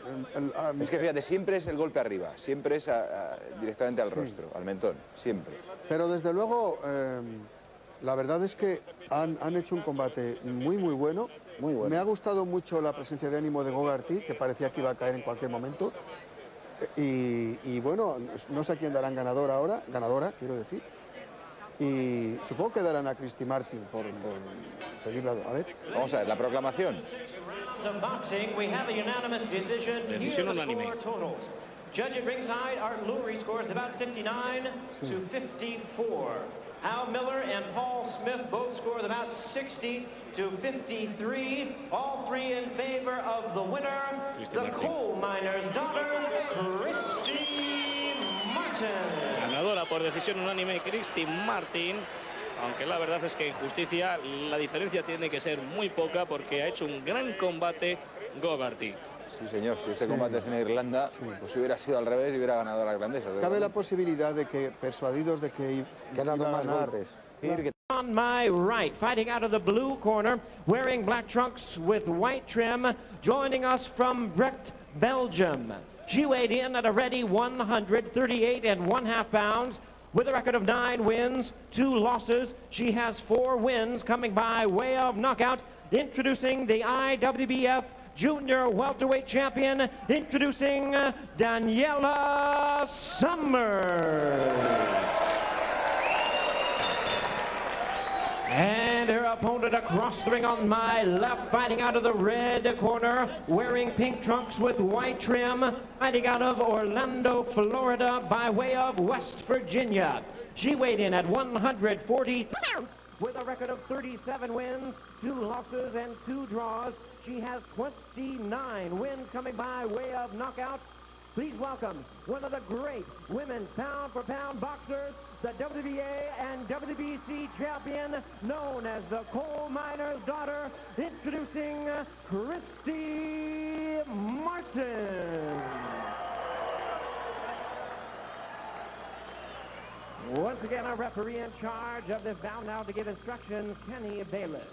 Es que fíjate, siempre es el golpe arriba, siempre es directamente al rostro, al mentón, siempre. Pero desde luego, la verdad es que han hecho un combate muy bueno. Muy bueno. Me ha gustado mucho la presencia de ánimo de Gogarty, que parecía que iba a caer en cualquier momento. Y bueno, no sé a quién darán ganadora, quiero decir. Y supongo que darán a Christy Martin por seguirla. A ver. Vamos a ver, la proclamación. Decisión unánime. Judge at ringside, Art Lurie scores about 59 to 54. Hal Miller and Paul Smith both scored about 60 to 53. All three in favor of the winner, the coal miner's daughter, Christy Martin. Ganadora por decisión unánime, Christy Martin. Aunque la verdad es que en justicia la diferencia tiene que ser muy poca porque ha hecho un gran combate Gogarty. Sí, señor, si este combate es en Irlanda, pues si hubiera sido al revés y hubiera ganado la irlandesa. Cabe la posibilidad de que, persuadidos de que ha dado más golpes. On my right, fighting out of the blue corner, wearing black trunks with white trim, joining us from Brecht, Belgium. She weighed in at a ready 138 1/2 pounds. With a record of 9 wins, 2 losses, she has 4 wins coming by way of knockout. Introducing the IWBF Junior Welterweight Champion, introducing Daniela Summers. And her opponent across the ring on my left, fighting out of the red corner, wearing pink trunks with white trim, fighting out of Orlando, Florida, by way of West Virginia. She weighed in at 143 with a record of 37 wins, 2 losses, and 2 draws. She has 29 wins coming by way of knockout. Please welcome one of the great women pound-for-pound boxers, the WBA and WBC champion, known as the coal miner's daughter, introducing Christy Martin. Once again, our referee in charge of this bout now to give instructions, Kenny Bailiff.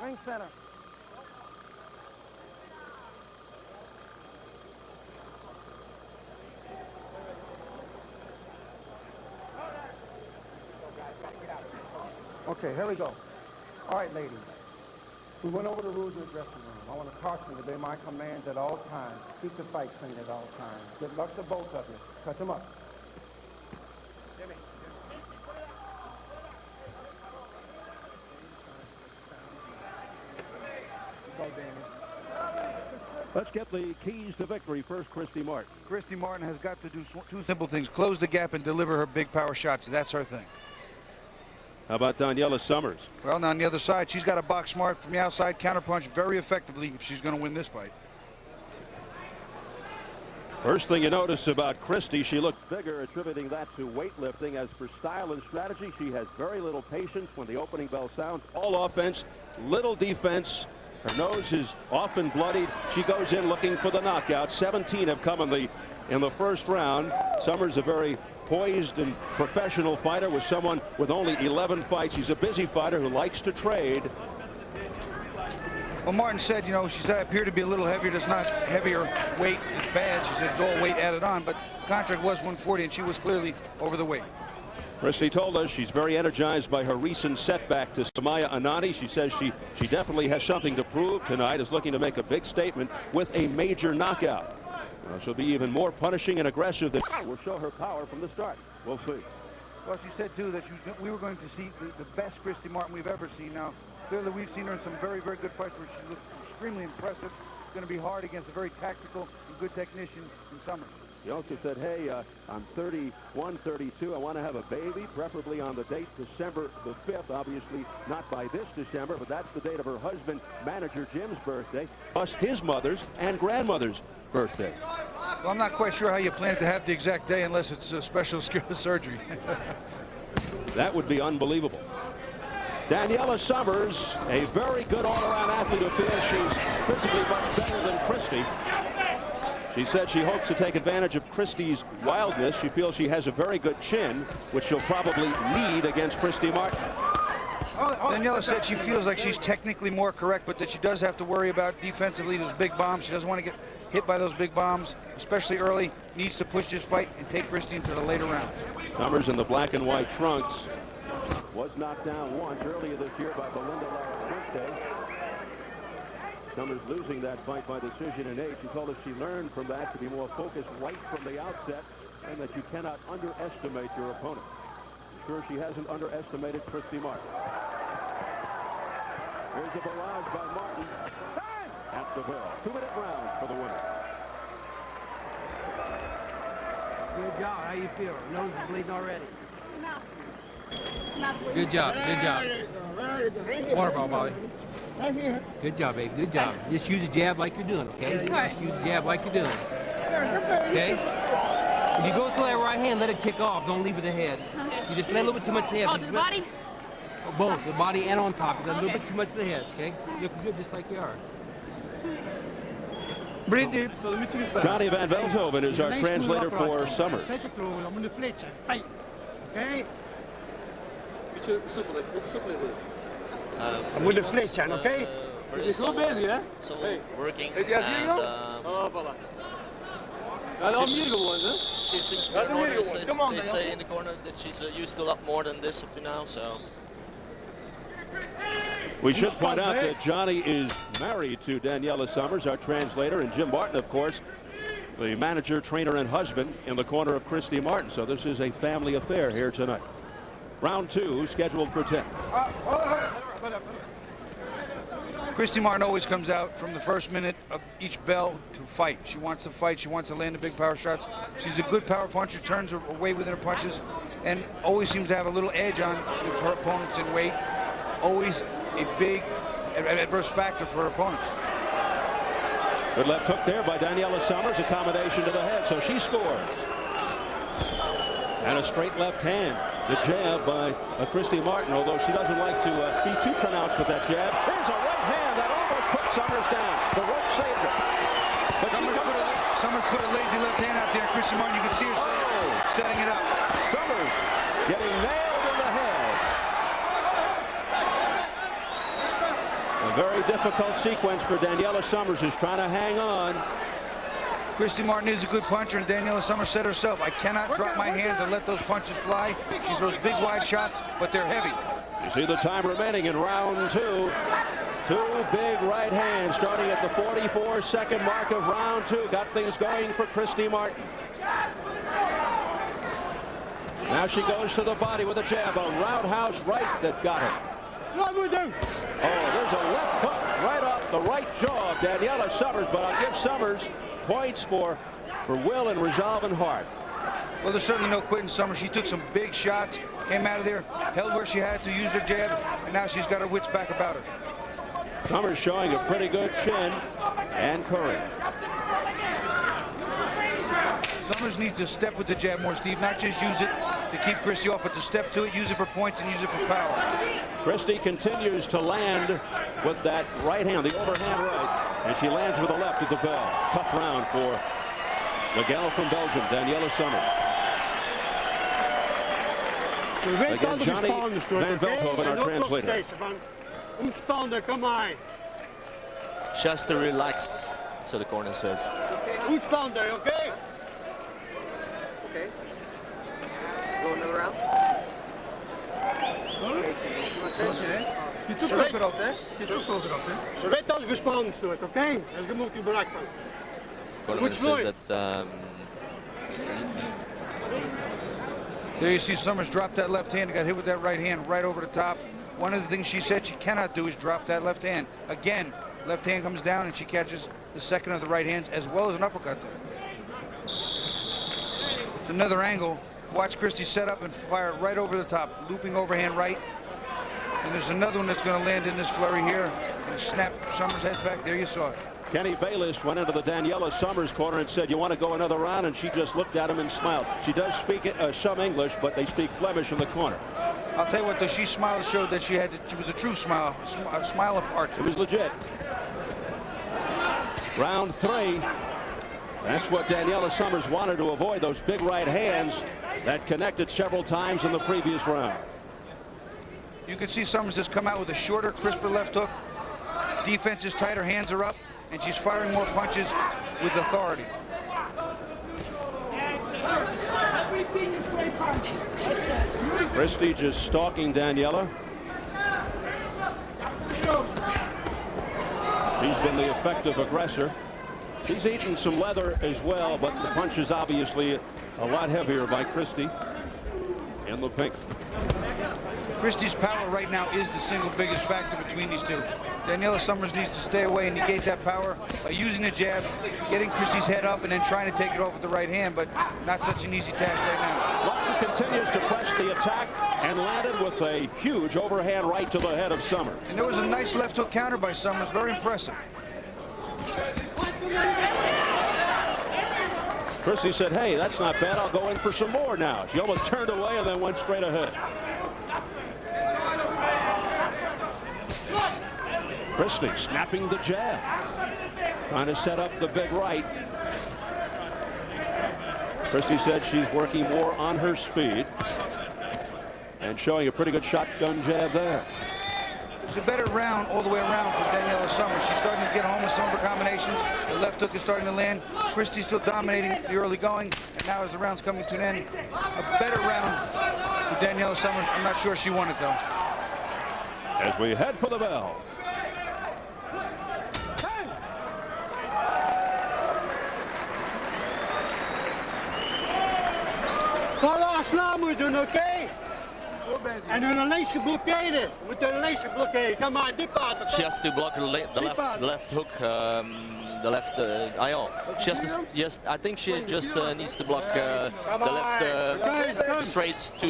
Ring center. Okay, here we go. All right, ladies. We went over the rules of the dressing room. I want to caution you to obey my commands at all times. Keep the fight clean at all times. Good luck to both of you. Cut them up. Let's get the keys to victory first, Christy Martin. Christy Martin has got to do 2 simple things: close the gap and deliver her big power shots. That's her thing. How about Daniela Summers? Well, now on the other side, she's got to box smart from the outside, counterpunch very effectively if she's going to win this fight. First thing you notice about Christy, she looks bigger, attributing that to weightlifting. As for style and strategy, she has very little patience when the opening bell sounds. All offense, little defense. Her nose is often bloodied. She goes in looking for the knockout. 17 have come in the first round. Summers a very poised and professional fighter, with someone with only 11 fights. She's a busy fighter who likes to trade. Well, Martin said, you know, she said I appear to be a little heavier. That's not heavier weight. It's bad. She said it's all weight added on, but contract was 140, and she was clearly over the weight. Christy told us she's very energized by her recent setback to Samaya Anani. She says she definitely has something to prove tonight, is looking to make a big statement with a major knockout. She'll be even more punishing and aggressive than will show her power from the start. We'll see. Well, she said, too, that we were going to see the best Christy Martin we've ever seen. Now, clearly we've seen her in some very, very good fights where she looks extremely impressive. It's going to be hard against a very tactical and good technician in Summers. He also said, hey, I'm 31, 32. I want to have a baby, preferably on the date December the 5th. Obviously not by this December, but that's the date of her husband, manager Jim's birthday, plus his mother's and grandmother's birthday. Well, I'm not quite sure how you plan to have the exact day unless it's a special surgery. That would be unbelievable. Daniela Summers, a very good all-around athlete who feels she's physically much better than Christy. She said she hopes to take advantage of Christy's wildness. She feels she has a very good chin, which she'll probably need against Christy Martin. Daniela said she feels like she's technically more correct, but that she does have to worry about defensively those big bombs. She doesn't want to get hit by those big bombs, especially early. Needs to push this fight and take Christy into the later rounds. Summers in the black and white trunks was knocked down once earlier this year by Belinda Lara. Summers losing that fight by decision in 8. She told us she learned from that to be more focused right from the outset and that you cannot underestimate your opponent. I'm sure she hasn't underestimated Christy Martin. Here's a barrage by Martin at the bell. 2-minute round for the winner. Good job. How you feel? Nose is bleeding already. Good job. Good job. Water ball, Bobby. Good job, babe. Good job. Just use a jab like you're doing, okay? Just use a jab like you're doing. Okay? If you go through that right hand, let it kick off. Don't leave it ahead. You just let a little bit too much ahead. Oh, to the body? Both, the body and on top. You let a little bit too much to the head, okay? You're good just like you are. Breathe deep. Johnny Van Veldhoven is our translator for Summers. Okay? Moet de fleet zijn, oké? Je is goed bezig, hè? Working. Heb je hier Oh, voilà. Ja, dat is hier gewoon, hè? She seems to be more, they say in the corner that she's used a lot more than this up to now, so. We should point out that Johnny is married to Daniela Summers, our translator, and Jim Martin, of course, the manager, trainer, and husband in the corner of Christy Martin. So this is a family affair here tonight. Round 2 scheduled for 10. Christy Martin always comes out from the first minute of each bell to fight. She wants to fight. She wants to land the big power shots. She's a good power puncher, turns her way within her punches, and always seems to have a little edge on her opponents in weight. Always a big adverse factor for her opponents. Good left hook there by Daniela Summers, a combination to the head, so she scores. And a straight left hand. The jab by Christy Martin, although she doesn't like to be too pronounced with that jab. There's a right hand that almost put Summers down. The rope saved her. But Summers put a lazy left hand out there. Christy Martin, you can see her setting it up. Summers getting nailed in the head. A very difficult sequence for Daniela Summers, who's trying to hang on. Christy Martin is a good puncher, and Daniela Summers said herself, I cannot drop my hands and let those punches fly. She throws big, wide shots, but they're heavy. You see the time remaining in round 2. 2 big right hands starting at the 44-second mark of round 2. Got things going for Christy Martin. Now she goes to the body with a jab, a roundhouse right that got her. Oh, there's a left hook right off the right jaw of Daniela Summers, but I'll give Summers points for will and resolve and heart. Well, there's certainly no quitting Summers. She took some big shots, came out of there, held where she had to, used her jab, and now she's got her wits back about her. Summers showing a pretty good chin and courage. Summers needs to step with the jab more, Steve, not just use it to keep Christy off, but to step to it, use it for points, and use it for power. Christy continues to land with that right hand, the overhand right. And she lands with a left at the bell. Tough round for the gal from Belgium, Daniela Summers. Again, Johnny Van Veldhoven, our translator. Come on. Just to relax, so the corner says. Ontspannen, okay? Okay. Go another round. Zo weet als gespannen stoot, oké? Dat je moet je bereikt van. Corner says that. There you see Summers drop that left hand. Got hit with that right hand right over the top. One of the things she said she cannot do is drop that left hand. Again, left hand comes down and she catches the second of the right hands as well as an uppercut there. It's another angle. Watch Christy set up and fire right over the top. Looping overhand right. And there's another one that's going to land in this flurry here and snap Summers' head back. There you saw it. Kenny Bayless went into the Daniela Summers corner and said, "You want to go another round?" And she just looked at him and smiled. She does speak some English, but they speak Flemish in the corner. I'll tell you what, though, she smiled, showed that she was a true smile, a smile of art. It was legit. Round 3. That's what Daniela Summers wanted to avoid, those big right hands that connected several times in the previous round. You can see Summers has come out with a shorter, crisper left hook. Defense is tight, her hands are up, and she's firing more punches with authority. Christy just stalking Daniela. He's been the effective aggressor. He's eaten some leather as well, but the punch is obviously a lot heavier by Christy in the pink. Christy's power right now is the single biggest factor between these two. Daniela Summers needs to stay away and negate that power by using the jab, getting Christy's head up, and then trying to take it off with the right hand, but not such an easy task right now. Martin continues to press the attack and landed with a huge overhand right to the head of Summers. And there was a nice left hook counter by Summers, very impressive. Christy said, "Hey, that's not bad. I'll go in for some more now." She almost turned away and then went straight ahead. Christy snapping the jab, trying to set up the big right. Christy said she's working more on her speed and showing a pretty good shotgun jab there. It's a better round all the way around for Daniela Summers. She's starting to get home with some of her combinations. The left hook is starting to land. Christy's still dominating the early going, and now as the round's coming to an end, a better round for Daniela Summers. I'm not sure she won it, though. As we head for the bell. Snel moet doen, oké? En hun links geblokkeerd. We moeten hun links geblokkeerd. Come on, diep laten. She has to block the left hook, the left IO. She has to, yes, I think she just needs to block the left straight to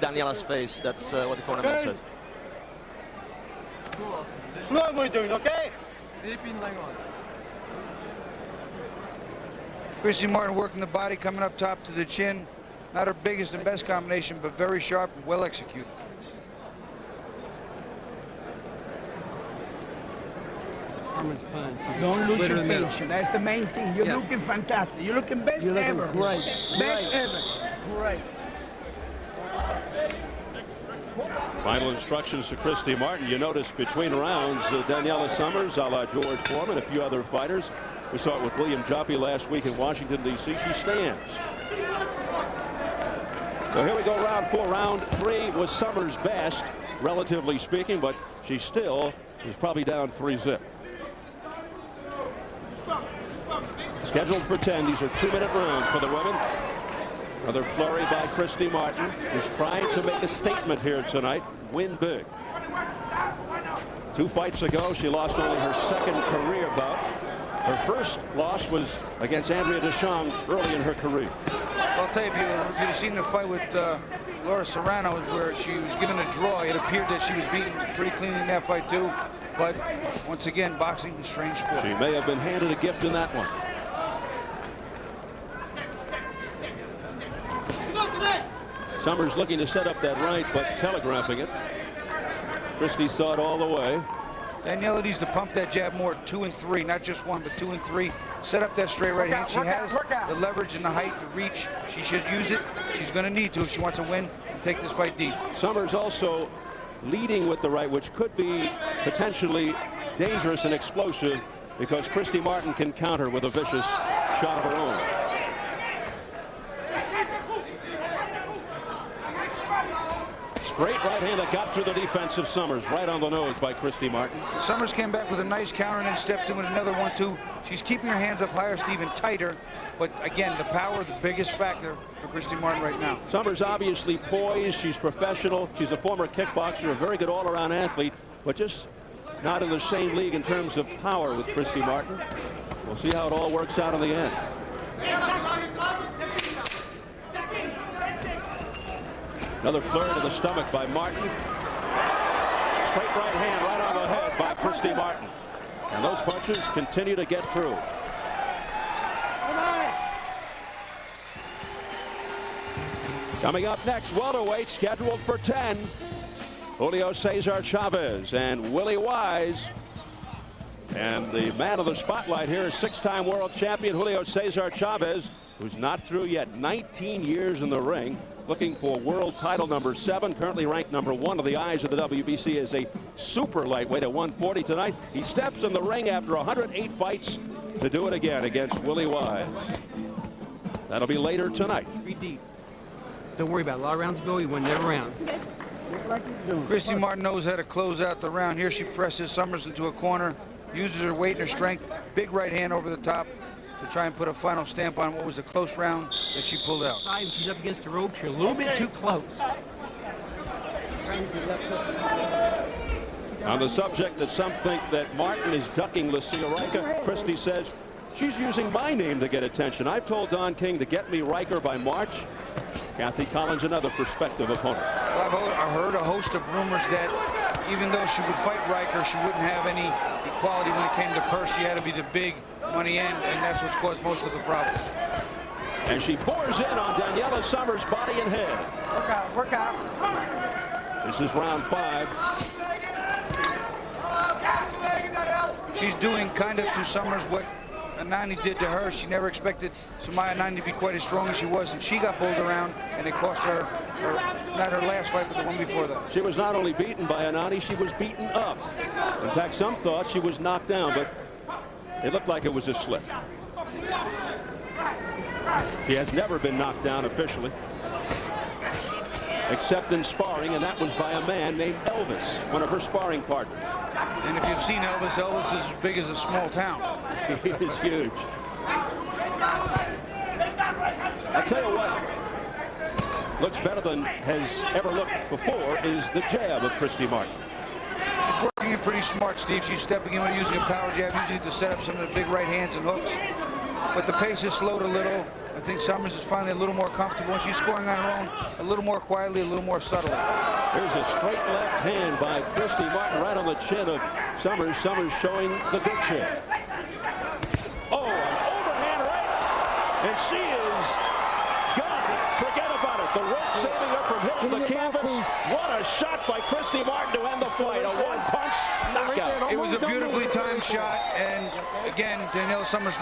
Daniela's face. That's what the cornerman says. Slow moet doen, oké? Christy Martin working the body, coming up top to the chin. Not her biggest and best combination, but very sharp and well executed. Don't lose your patience. That's the main thing. You're looking fantastic. You're looking best ever. Great. Best ever. Great. Final instructions to Christy Martin. You notice between rounds, Daniela Summers, a la George Foreman, a few other fighters. We saw it with William Joppy last week in Washington, D.C. She stands. So here we go, round 4. Round 3 was Summers' best, relatively speaking, but she still is probably down 3-zip. Scheduled for 10. These are 2-minute rounds for the women. Another flurry by Christy Martin, who's trying to make a statement here tonight, win big. 2 fights ago, she lost only her second career bout. Her first loss was against Andrea Deschamps early in her career. I'll tell you, if you'd have seen the fight with Laura Serrano, where she was given a draw, it appeared that she was beaten pretty cleanly in that fight too. But once again, boxing is a strange sport. She may have been handed a gift in that one. Summers looking to set up that right, but telegraphing it. Christy saw it all the way. Daniela needs to pump that jab more, 2 and 3, not just 1, but 2 and 3. Set up that straight right hand. She has the leverage and the height, the reach. She should use it. She's going to need to if she wants to win and take this fight deep. Summers also leading with the right, which could be potentially dangerous and explosive because Christy Martin can counter with a vicious shot of her own. Straight right hand that got through the defense of Summers, right on the nose by Christy Martin. Summers came back with a nice counter and then stepped in with another 1-2. She's keeping her hands up higher, Stephen, tighter. But again, the power, the biggest factor for Christy Martin right now. Summers obviously poised. She's professional. She's a former kickboxer, a very good all-around athlete, but just not in the same league in terms of power with Christy Martin. We'll see how it all works out in the end. Another flurry to the stomach by Martin. Straight right hand right on the head by Christy Martin. And those punches continue to get through. Coming up next, welterweight scheduled for 10. Julio Cesar Chavez and Willie Wise. And the man of the spotlight here is six-time world champion Julio Cesar Chavez, who's not through yet. 19 years in the ring, looking for world title number 7, currently ranked number 1 of the eyes of the WBC as a super lightweight at 140 tonight. He steps in the ring after 108 fights to do it again against Willie Wise. That'll be later tonight. 3 deep. Don't worry about it. A lot of rounds ago, he won every round. Christy Martin knows how to close out the round. Here she presses Summers into a corner, uses her weight and her strength. Big right hand over the top to try and put a final stamp on what was a close round that she pulled out. She's up against the ropes. You're a little bit too close. On the subject that some think that Martin is ducking Lucia Riker, Christy says she's using my name to get attention. I've told Don King to get me Riker by March. Kathy Collins, another prospective opponent. Well, I heard a host of rumors that even though she would fight Riker, she wouldn't have any equality when it came to purse. She had to be the big money end, and that's what's caused most of the problems. And she pours in on Daniela Summers' body and head. Work out, work out. This is round 5. She's doing kind of to Summers what Anani did to her. She never expected Samaya Anani to be quite as strong as she was, and she got bowled around, and it cost her, not her last fight, but the one before that. She was not only beaten by Anani, she was beaten up. In fact, some thought she was knocked down, but it looked like it was a slip. She has never been knocked down officially, except in sparring, and that was by a man named Elvis, one of her sparring partners. And if you've seen Elvis, Elvis is as big as a small town. He is huge. I'll tell you what looks better than has ever looked before is the jab of Christy Martin. She's working it pretty smart, Steve. She's stepping in with using a power jab, using it to set up some of the big right hands and hooks. But the pace has slowed a little. I think Summers is finally a little more comfortable, and she's scoring on her own a little more quietly, a little more subtly. There's a straight left hand by Christy Martin right on the chin of Summers. Summers showing the good chin. Oh, an overhand right, and she is gone. Forget about it. The rope saving her from hitting the canvas. What a shot by Christy Martin to end the fight. A one-punch knockout. It was a beautifully timed shot, and again, Daniela Summers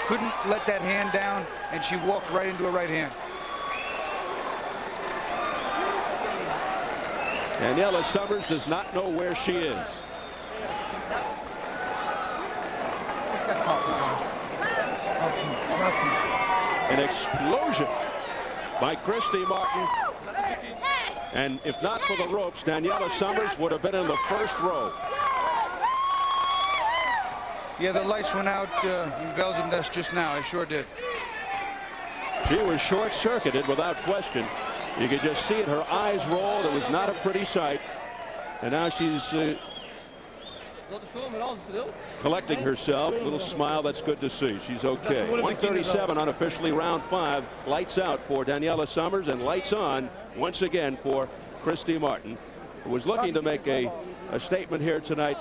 couldn't let that hand down, and she walked right into a right hand. Daniela Summers does not know where she is. An explosion by Christy Martin. And if not for the ropes, Daniela Summers would have been in the first row. Yeah, the lights went out in Belgium just now. I sure did. She was short-circuited without question. You could just see it. Her eyes rolled. It was not a pretty sight. And now she's collecting herself. A little smile. That's good to see. She's okay. 137 unofficially, round 5. Lights out for Daniela Summers and lights on once again for Christy Martin, who was looking to make a statement here tonight,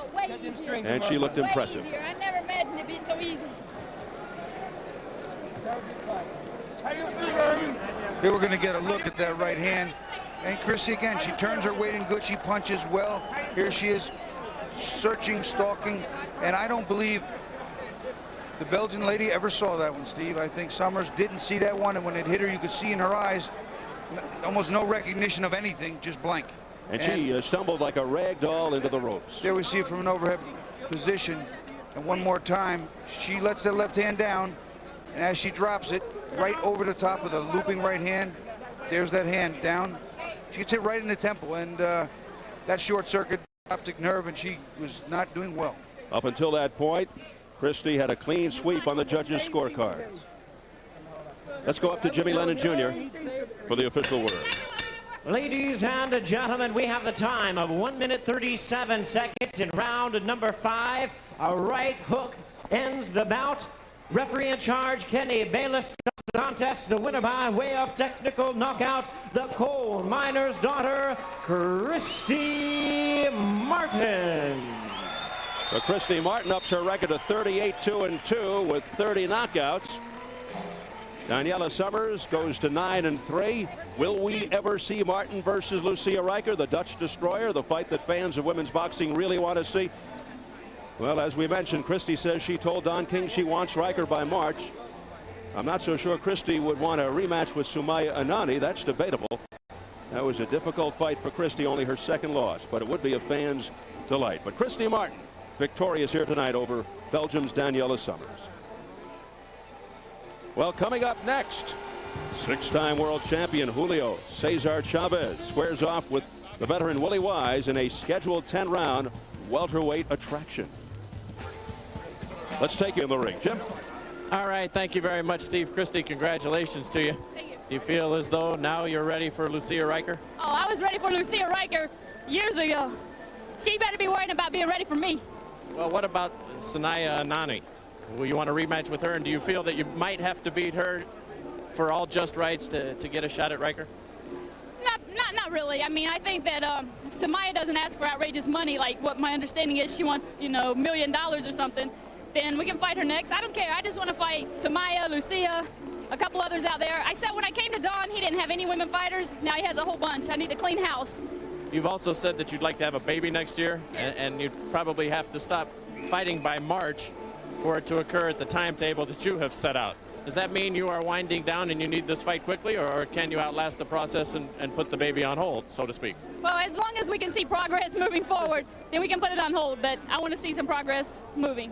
and she looked impressive. I never imagined it being so easy. They were going to get a look at that right hand. And Christy, again, she turns her weight in good. She punches well. Here she is searching, stalking. And I don't believe the Belgian lady ever saw that one, Steve. I think Summers didn't see that one. And when it hit her, you could see in her eyes almost no recognition of anything, just blank. And she stumbled like a rag doll into the ropes. There we see it from an overhead position. And one more time, she lets that left hand down. And as she drops it, right over the top with a looping right hand, there's that hand down. She gets hit right in the temple, and that short circuit optic nerve, and she was not doing well. Up until that point, Christy had a clean sweep on the judges' scorecards. Let's go up to Jimmy Lennon Jr. for the official word. Ladies and gentlemen, we have the time of 1 minute 37 seconds in round number 5. A right hook ends the bout. Referee in charge, Kenny Bayless, stops contest, the winner by way of technical knockout, the coal miner's daughter, Christy Martin. So Christy Martin ups her record to 38-2-2 with 30 knockouts. Daniela Summers goes to 9-3. Will we ever see Martin versus Lucia Riker, the Dutch destroyer, the fight that fans of women's boxing really want to see? Well, as we mentioned, Christy says she told Don King she wants Riker by March. I'm not so sure Christy would want a rematch with Sumaya Anani. That's debatable. That was a difficult fight for Christy, only her second loss, but it would be a fan's delight. But Christy Martin, victorious here tonight over Belgium's Daniela Summers. Well, coming up next, six-time world champion Julio Cesar Chavez squares off with the veteran Willie Wise in a scheduled 10-round welterweight attraction. Let's take you in the ring. Jim? All right, thank you very much, Steve. Christy, congratulations to you. Thank you. Do you feel as though now you're ready for Lucia Riker? Oh, I was ready for Lucia Riker years ago. She better be worrying about being ready for me. Well, what about Sanaya Anani? Will you want a rematch with her, and do you feel that you might have to beat her for all just rights to get a shot at Riker? Not really. I mean, I think that if Samaya doesn't ask for outrageous money, like what my understanding is, she wants, you know, $1 million or something, then we can fight her next. I don't care. I just want to fight Samaya, Lucia, a couple others out there. I said when I came to Don, he didn't have any women fighters. Now he has a whole bunch. I need to clean house. You've also said that you'd like to have a baby next year, yes. and you'd probably have to stop fighting by March for it to occur at the timetable that you have set out. Does that mean you are winding down and you need this fight quickly, or can you outlast the process and put the baby on hold, so to speak? Well, as long as we can see progress moving forward, then we can put it on hold, but I want to see some progress moving.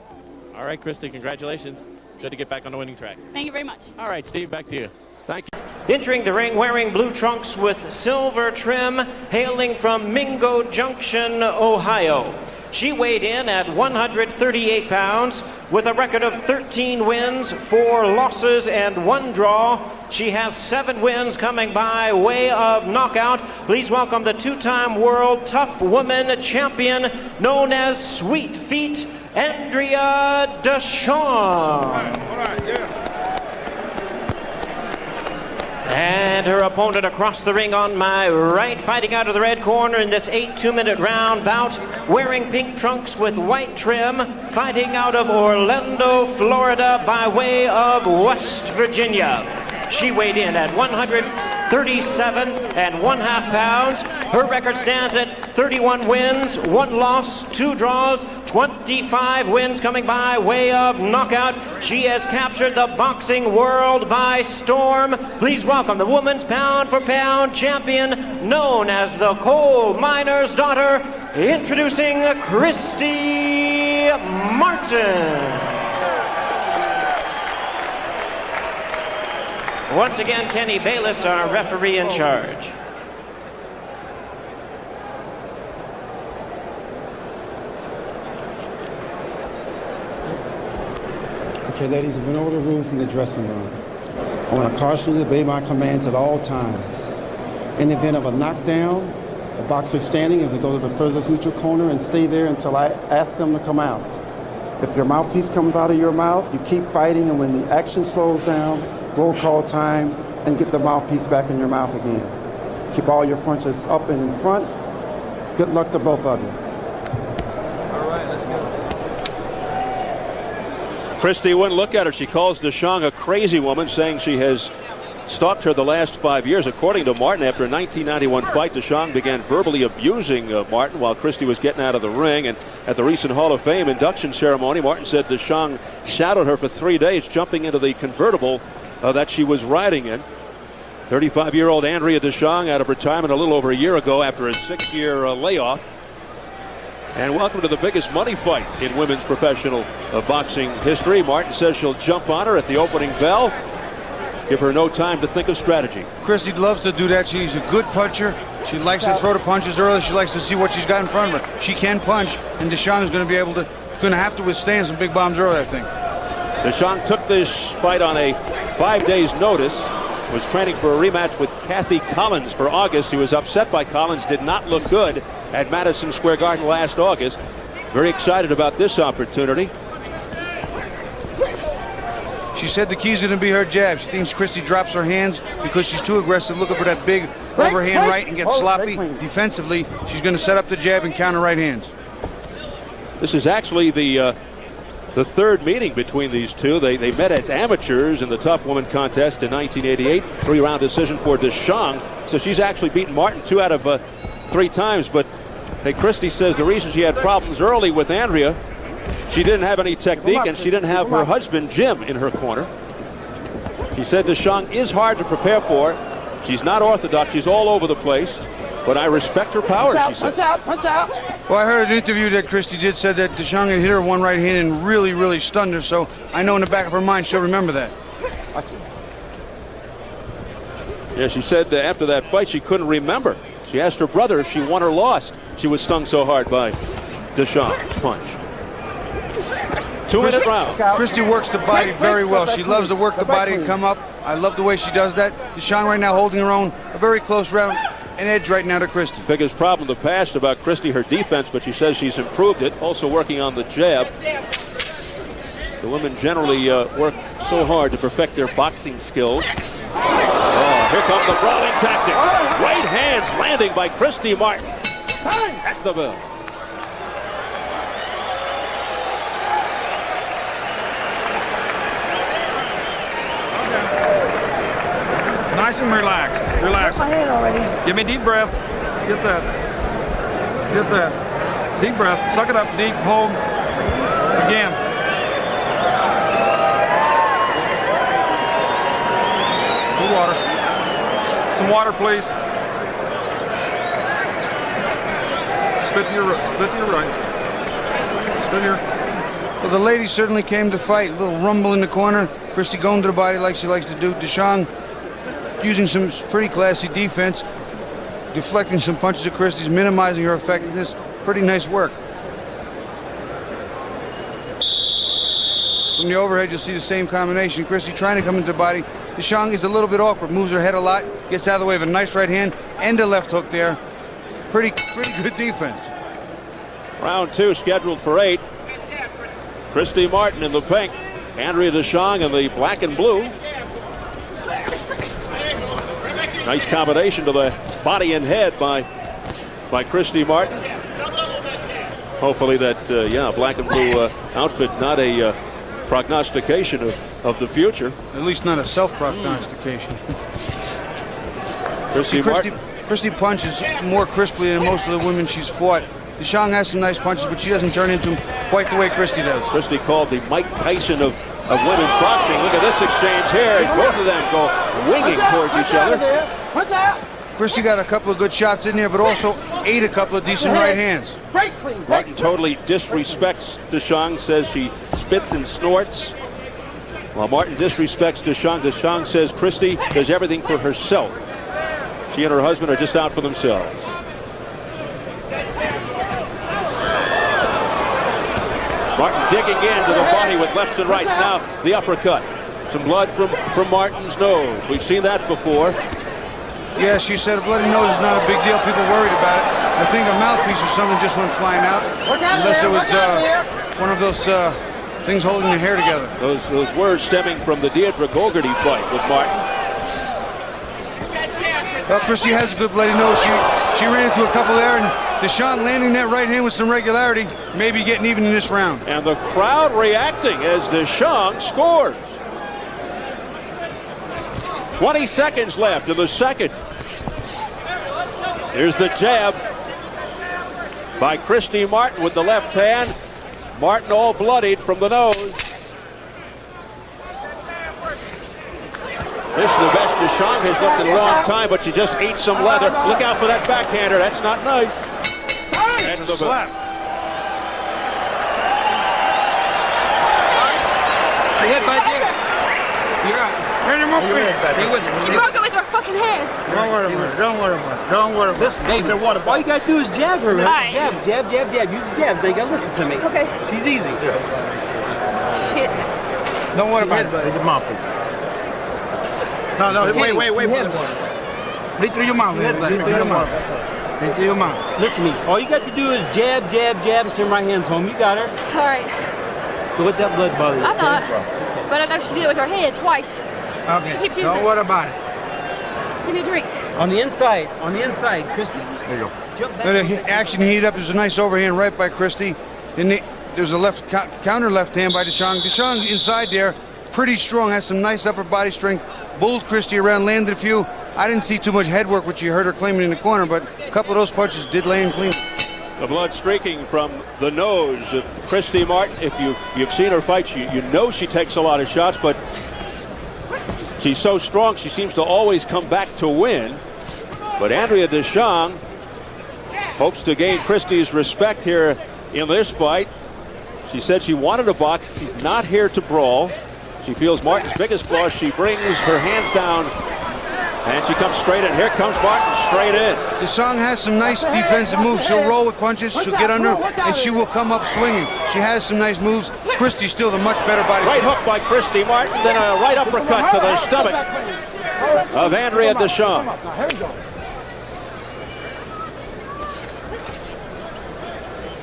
All right, Christy, congratulations. Good to get back on the winning track. Thank you very much. All right, Steve, back to you. Thank you. Entering the ring wearing blue trunks with silver trim, hailing from Mingo Junction, Ohio. She weighed in at 138 pounds with a record of 13 wins, 4 losses, and 1 draw. She has 7 wins coming by way of knockout. Please welcome the 2-time world tough woman champion known as Sweet Feet, Andrea Deschamps. And her opponent across the ring on my right, fighting out of the red corner in this 2-minute round bout, wearing pink trunks with white trim, fighting out of Orlando, Florida by way of West Virginia. She weighed in at 137 1/2 pounds. Her record stands at 31 wins, 1 loss, 2 draws, 25 wins coming by way of knockout. She has captured the boxing world by storm. Please welcome the women's pound-for-pound champion known as the coal miner's daughter, introducing Christy Martin. Once again, Kenny Bayless, our referee in charge. Okay, ladies, we know the rules in the dressing room. I want to caution you to obey my commands at all times. In the event of a knockdown, the boxer standing is to go to the furthest neutral corner and stay there until I ask them to come out. If your mouthpiece comes out of your mouth, you keep fighting, and when the action slows down, roll call time, and get the mouthpiece back in your mouth again. Keep all your front up and in front. Good luck to both of you. All right, let's go. Christy wouldn't look at her. She calls Deschamps a crazy woman, saying she has stalked her the last 5 years. According to Martin, after a 1991 fight, Deschamps began verbally abusing Martin while Christy was getting out of the ring. And at the recent Hall of Fame induction ceremony, Martin said Deschamps shadowed her for 3 days, jumping into the convertible that she was riding in. 35-year-old Andrea Deschamps out of retirement a little over a year ago after a 6-year layoff. And welcome to the biggest money fight in women's professional boxing history. Martin says she'll jump on her at the opening bell. Give her no time to think of strategy. Christy loves to do that. She's a good puncher. She likes to throw the punches early. She likes to see what she's got in front of her. She can punch, and Deschamps is going to have to withstand some big bombs early, I think. Deschamps took this fight on a 5 days notice. Was training for a rematch with Kathy Collins for August. He was upset by Collins, did not look good at Madison Square Garden last August. Very excited about this opportunity. She said the key's going to be her jab. She thinks Christy drops her hands because she's too aggressive, looking for that big overhand right and gets sloppy defensively. She's going to set up the jab and counter right hands. This is actually the third meeting between these two. They met as amateurs in the Tough Woman contest in 1988. 3-round decision for Deschamps. So she's actually beaten Martin 2 out of 3 times. But hey, Christy says the reason she had problems early with Andrea, she didn't have any technique and she didn't have her husband Jim in her corner. She said Deschamps is hard to prepare for. She's not orthodox. She's all over the place. But I respect her power, she said. Punch out. Well, I heard an interview that Christy did said that Deschamps had hit her one right hand and really, really stunned her. So I know in the back of her mind she'll remember that. Yeah, she said after that fight she couldn't remember. She asked her brother if she won or lost. She was stung so hard by Deschamps' punch. 2-minute round. Christy works the body very well. She loves to work the body and come up. I love the way she does that. Deschamps right now holding her own. A very close round. An edge right now to Christy. Biggest problem in the past about Christy, her defense, but she says she's improved it. Also working on the jab. The women generally work so hard to perfect their boxing skills. Oh, here come the brawling tactics. Right hands landing by Christy Martin. At the bell. Nice and relaxed. Relax. My hand already. Give me deep breath. Get that. Get that. Deep breath. Suck it up deep. Hold. Again. More water. Some water, please. Spit to your right. Spit to your right. Spit here. Well, the ladies certainly came to fight. A little rumble in the corner. Christy going to the body like she likes to do. Deschamps using some pretty classy defense, deflecting some punches of Christy's, minimizing her effectiveness. Pretty nice work. From the overhead, you'll see the same combination. Christy trying to come into the body. Deschamps is a little bit awkward, moves her head a lot, gets out of the way of a nice right hand and a left hook there. Pretty good defense. Round 2 scheduled for 8. Christy Martin in the pink, Andrea Deschamps in the black and blue. Nice combination to the body and head by Christy Martin. Hopefully that, black and blue outfit, not a prognostication of the future. At least not a self-prognostication. Christy punches more crisply than most of the women she's fought. Deschamps has some nice punches, but she doesn't turn into him quite the way Christy does. Christy called the Mike Tyson of women's boxing. Look at this exchange here as both of them go winging towards each other. Punch out! Christy got a couple of good shots in there, but also ate a couple of decent right hands. Martin totally disrespects Deschamps, says she spits and snorts. While Martin disrespects Deschamps, Deschamps says Christy does everything for herself. She and her husband are just out for themselves. Martin digging into the body with lefts and rights. Now the uppercut. Some blood from Martin's nose. We've seen that before. Yeah, she said a bloody nose is not a big deal. People worried about it. I think a mouthpiece or something just went flying out. Unless it was one of those things holding your hair together. Those words stemming from the Deirdre Gogarty fight with Martin. Well, Christy has a good bloody nose. She ran into a couple there, and Deschamps landing that right hand with some regularity, maybe getting even in this round. And the crowd reacting as Deschamps scores. 20 seconds left in the second. Here's the jab by Christy Martin with the left hand. Martin all bloodied from the nose. This is the best Deschamps has looked in a long time, but she just ate some leather. Look out for that backhander. That's not nice. And the slap. Hit by Dick. You're out. She broke it with her fucking hand. Don't worry about it. Don't worry about it. Listen, baby, all you gotta do is jab her. Right. Jab. Use the jab. They gotta listen to me. Okay. She's easy. Shit. Don't worry about it. Your mouth. No, wait. Put it through your mouth. Into your mouth. Listen to me. All you got to do is jab, and send right hands home. You got her. All right. So let that blood bother you. I'm not. but I don't know if she did it with her head twice. Okay, She keeps using don't it. worry about it. Give me a drink. On the inside, Christy. There you go. Jump back. The action heated up. There's a nice overhand right by Christy. Then there's a left counter left hand by Deschang. Deschang inside there, pretty strong, has some nice upper body strength. Bowled Christy around, landed a few. I didn't see too much head work, which you heard her claiming in the corner, but a couple of those punches did land clean. The blood streaking from the nose of Christy Martin. If you've seen her fight, you know she takes a lot of shots, but she's so strong, she seems to always come back to win. But Andrea Deschang hopes to gain Christy's respect here in this fight. She said she wanted to box. She's not here to brawl. She feels Martin's biggest flaw. She brings her hands down, and she comes straight in. Here comes Martin straight in. Deschang has some nice defensive moves. She'll roll with punches. She'll get under, and she will come up swinging. She has some nice moves. Christy's still the much better body. Right hook by Christy Martin, then a right uppercut to the stomach of Andrea Deschang.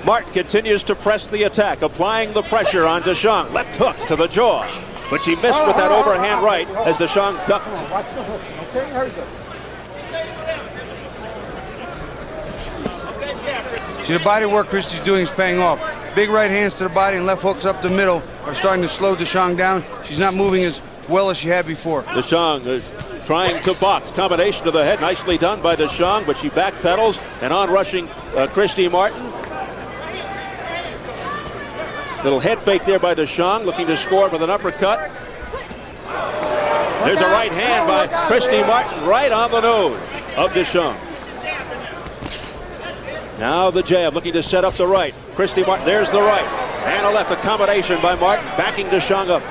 Martin continues to press the attack, applying the pressure on Deschang. Left hook to the jaw, but she missed with that overhand right as Deschang ducked. Watch the hook. Okay, here we go. See, the body work Christy's doing is paying off. Big right hands to the body and left hooks up the middle are starting to slow Deschang down. She's not moving as well as she had before. Deschang is trying to box. Combination to the head, nicely done by Deschang, but she backpedals and on-rushing Christy Martin. Little head fake there by Deschang, looking to score with an uppercut. There's a right hand by Christy Martin right on the nose of Deschang. Now the jab, looking to set up the right. Christy Martin, there's the right. And a left, a combination by Martin, backing Deschang up.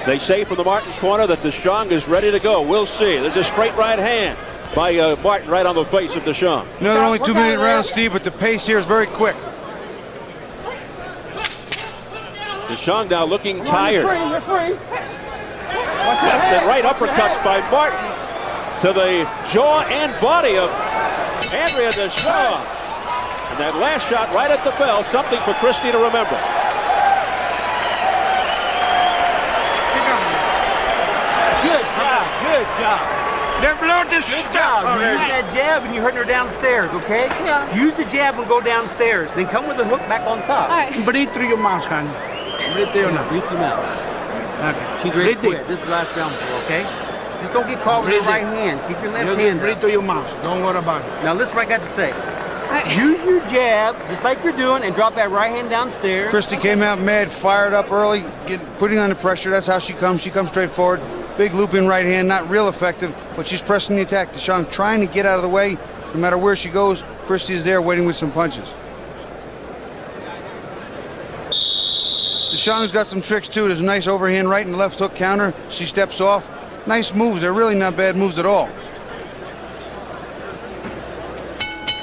They say from the Martin corner that Deschang is ready to go. We'll see. There's a straight right hand by Martin right on the face of Deschang. No, they're only 2-minute rounds, Steve, but the pace here is very quick. Deschang now looking tired. You're free. Left and right uppercuts by Martin to the jaw and body of Andrea Deschang. And that last shot right at the bell, something for Christy to remember. Good job. Good job. They're blown to Good stop. job. You use that jab and you're hurting her downstairs, okay? Yeah. Use the jab and go downstairs. Then come with the hook back on top. All right. Breathe through your mouth, honey. Breathe through your mouth. Breathe through your mouth. Okay. She's ready to quit. This is the last round, okay? Just don't get caught with your right hand. Keep your left hand Breathe up. through your mouth. Don't worry about it. Now listen what I got to say. Use your jab, just like you're doing, and drop that right hand downstairs. Christy came out mad, fired up early, putting on the pressure. That's how she comes. She comes straight forward. Big looping right hand, not real effective, but she's pressing the attack. Deschang trying to get out of the way. No matter where she goes, Christy's there waiting with some punches. Deschang's got some tricks too. There's a nice overhand right and left hook counter. She steps off. Nice moves. They're really not bad moves at all.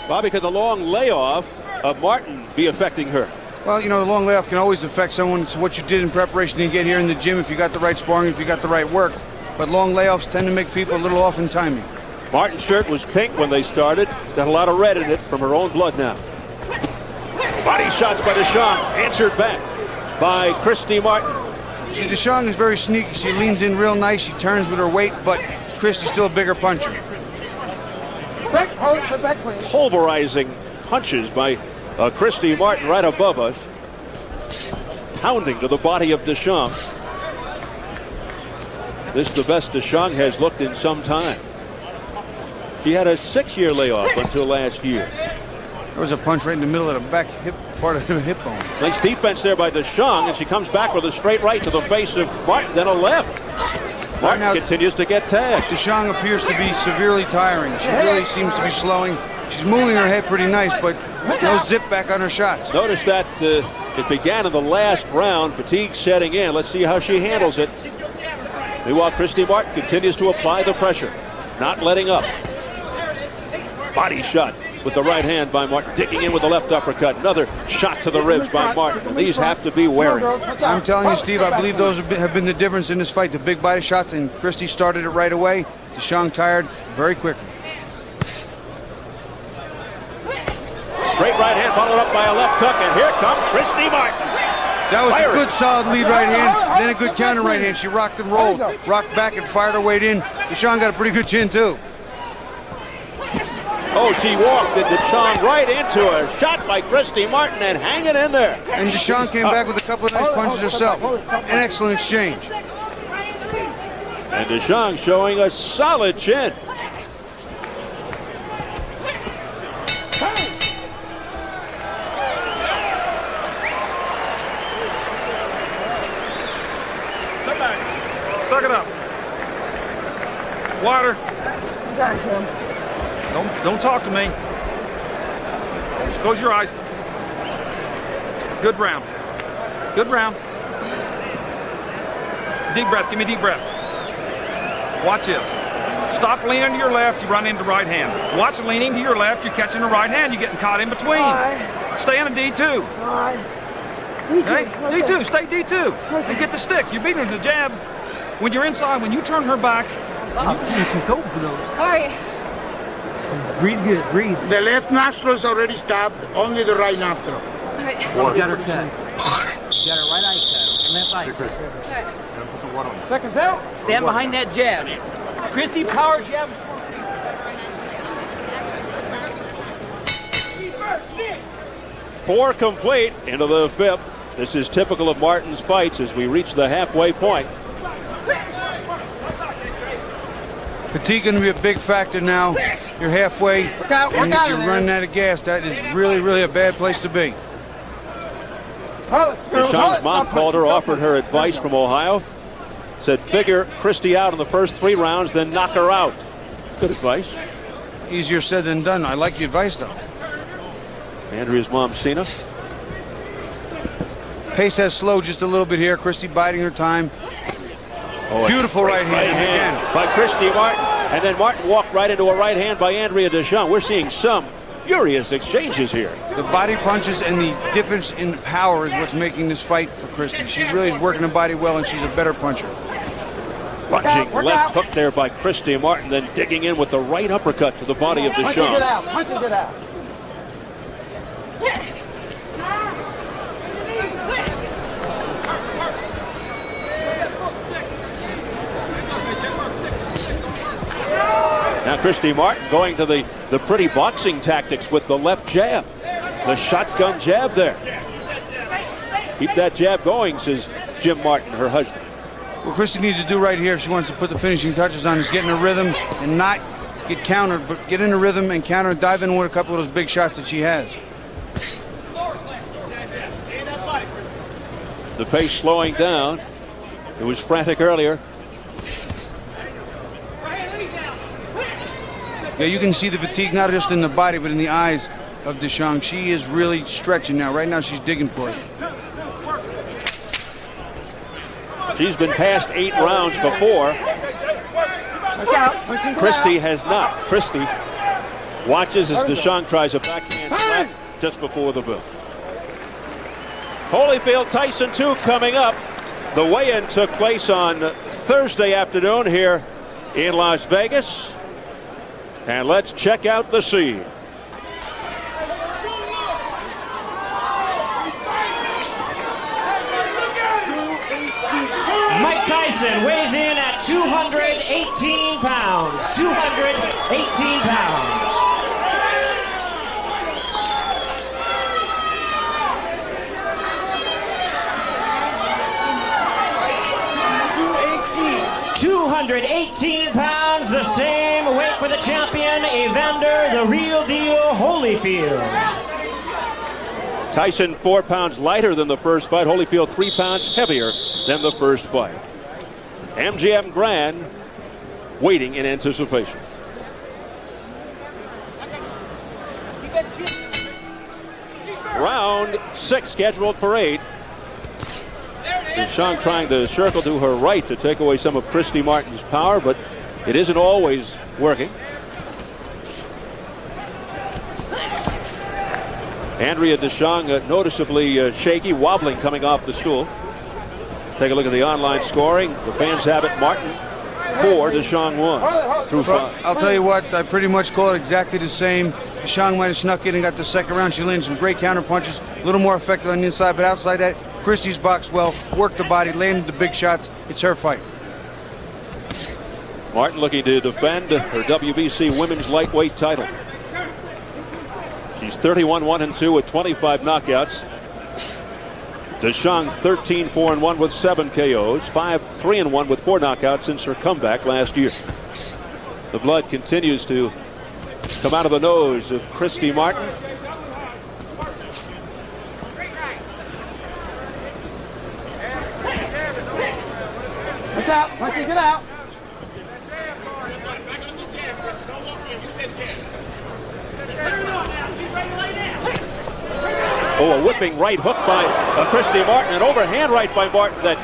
Bobby, could the long layoff of Martin be affecting her? Well, you know, the long layoff can always affect someone. It's what you did in preparation to get here in the gym, if you got the right sparring, if you got the right work. But long layoffs tend to make people a little off in timing. Martin's shirt was pink when they started. It's got a lot of red in it from her own blood now. Body shots by Deschang, answered back by Christy Martin. See, Deschang is very sneaky. She leans in real nice. She turns with her weight, but Christy's still a bigger puncher. Hold the back clean. Pulverizing punches by Christy Martin right above us. Pounding to the body of Deschang. This is the best Deschang has looked in some time. She had a 6-year layoff until last year. There was a punch right in the middle of the back hip, part of the hip bone. Nice defense there by Deschang, and she comes back with a straight right to the face of Martin, then a left. Martin now continues to get tagged. Deschang appears to be severely tiring. She really seems to be slowing. She's moving her head pretty nice, but no zip back on her shots. Notice that it began in the last round. Fatigue setting in. Let's see how she handles it. Meanwhile, Christy Martin continues to apply the pressure, not letting up. Body shot with the right hand by Martin, digging in with the left uppercut. Another shot to the ribs by Martin. And these have to be wary. I'm telling you, Steve, I believe those have been the difference in this fight. The big body shots, and Christy started it right away. Deschang tired very quickly. Straight right hand followed up by a left hook, and here comes Christy Martin. That was a good solid lead right hand, then a good counter right hand. She rocked and rolled, rocked back and fired her weight in. Deschamps got a pretty good chin too. Oh, she walked and Deschamps right into a shot by Christy Martin and hanging in there. And Deschamps came back with a couple of nice punches herself. An excellent exchange. And Deschamps showing a solid chin. Suck it up. Water. Don't talk to me. Just close your eyes. Good round. Good round. Deep breath. Give me a deep breath. Watch this. Stop leaning to your left. You run into right hand. Watch leaning to your left. You're catching the right hand. You're getting caught in between. Stay in a D2. Okay? D2. Stay D2. And get the stick. You're beating her with the jab. When you're inside, when you turn her back, she's open for those. All right. Breathe good, breathe. The left nostril is already stabbed, only the right nostril. Right. You got her cut. You got her right eye cut. Left eye. Seconds out. Stand behind that jab. Christy, power jab. Four complete into the fifth. This is typical of Martin's fights as we reach the halfway point. Fatigue going to be a big factor now. You're halfway, and if you're running out of gas, that is really, really a bad place to be. Deschamps' mom called her, offered her advice from Ohio. Said figure Christy out in the first 3 rounds, then knock her out. Good advice. Easier said than done. I like the advice, though. Andrea's mom, Cena. Pace has slowed just a little bit here. Christy biding her time. Oh, beautiful right hand again by Christy Martin. And then Martin walked right into a right hand by Andrea Deschamps. We're seeing some furious exchanges here. The body punches and the difference in power is what's making this fight for Christy. She really is working the body well, and she's a better puncher. Punching left hook there by Christy Martin, then digging in with the right uppercut to the body of Deschamps. Punch it out. Punch it out. Yes. Now Christy Martin going to the pretty boxing tactics with the left jab. The shotgun jab there. Keep that jab going, says Jim Martin, her husband. What Christy needs to do right here if she wants to put the finishing touches on is get in a rhythm and not get countered, but get in a rhythm and counter and dive in with a couple of those big shots that she has. The pace slowing down. It was frantic earlier. Yeah, you can see the fatigue not just in the body, but in the eyes of Deschamps. She is really stretching now. Right now, she's digging for it. She's been past 8 rounds before. Christy has not. Christy watches as Deschamps tries a backhand slap just before the bell. Holyfield Tyson 2 coming up. The weigh-in took place on Thursday afternoon here in Las Vegas. And let's check out the scene. Mike Tyson weighs in at 218 pounds. 218 pounds. £218, the same weight for the champion, Evander, the real deal, Holyfield. Tyson 4 pounds lighter than the first fight. Holyfield 3 pounds heavier than the first fight. MGM Grand waiting in anticipation. Round 6 scheduled for 8. Deschamps trying to circle to her right to take away some of Christy Martin's power, but it isn't always working. Andrea Deschamps noticeably shaky, wobbling coming off the stool. Take a look at the online scoring. The fans have it Martin 4, Deschamps 1 through 5. I'll tell you what, I pretty much call it exactly the same. Deschamps might have snuck in and got the second round. She landed some great counter punches, a little more effective on the inside, but outside that, Christy's boxed well, worked the body, landed the big shots. It's her fight. Martin looking to defend her WBC women's lightweight title. She's 31-1-2 with 25 knockouts. Deschamps 13-4-1 with 7 KOs, 5-3-1 with 4 knockouts since her comeback last year. The blood continues to come out of the nose of Christy Martin. Watch out, watch it, get out. Oh, a whipping right hook by Christy Martin. An overhand right by Martin that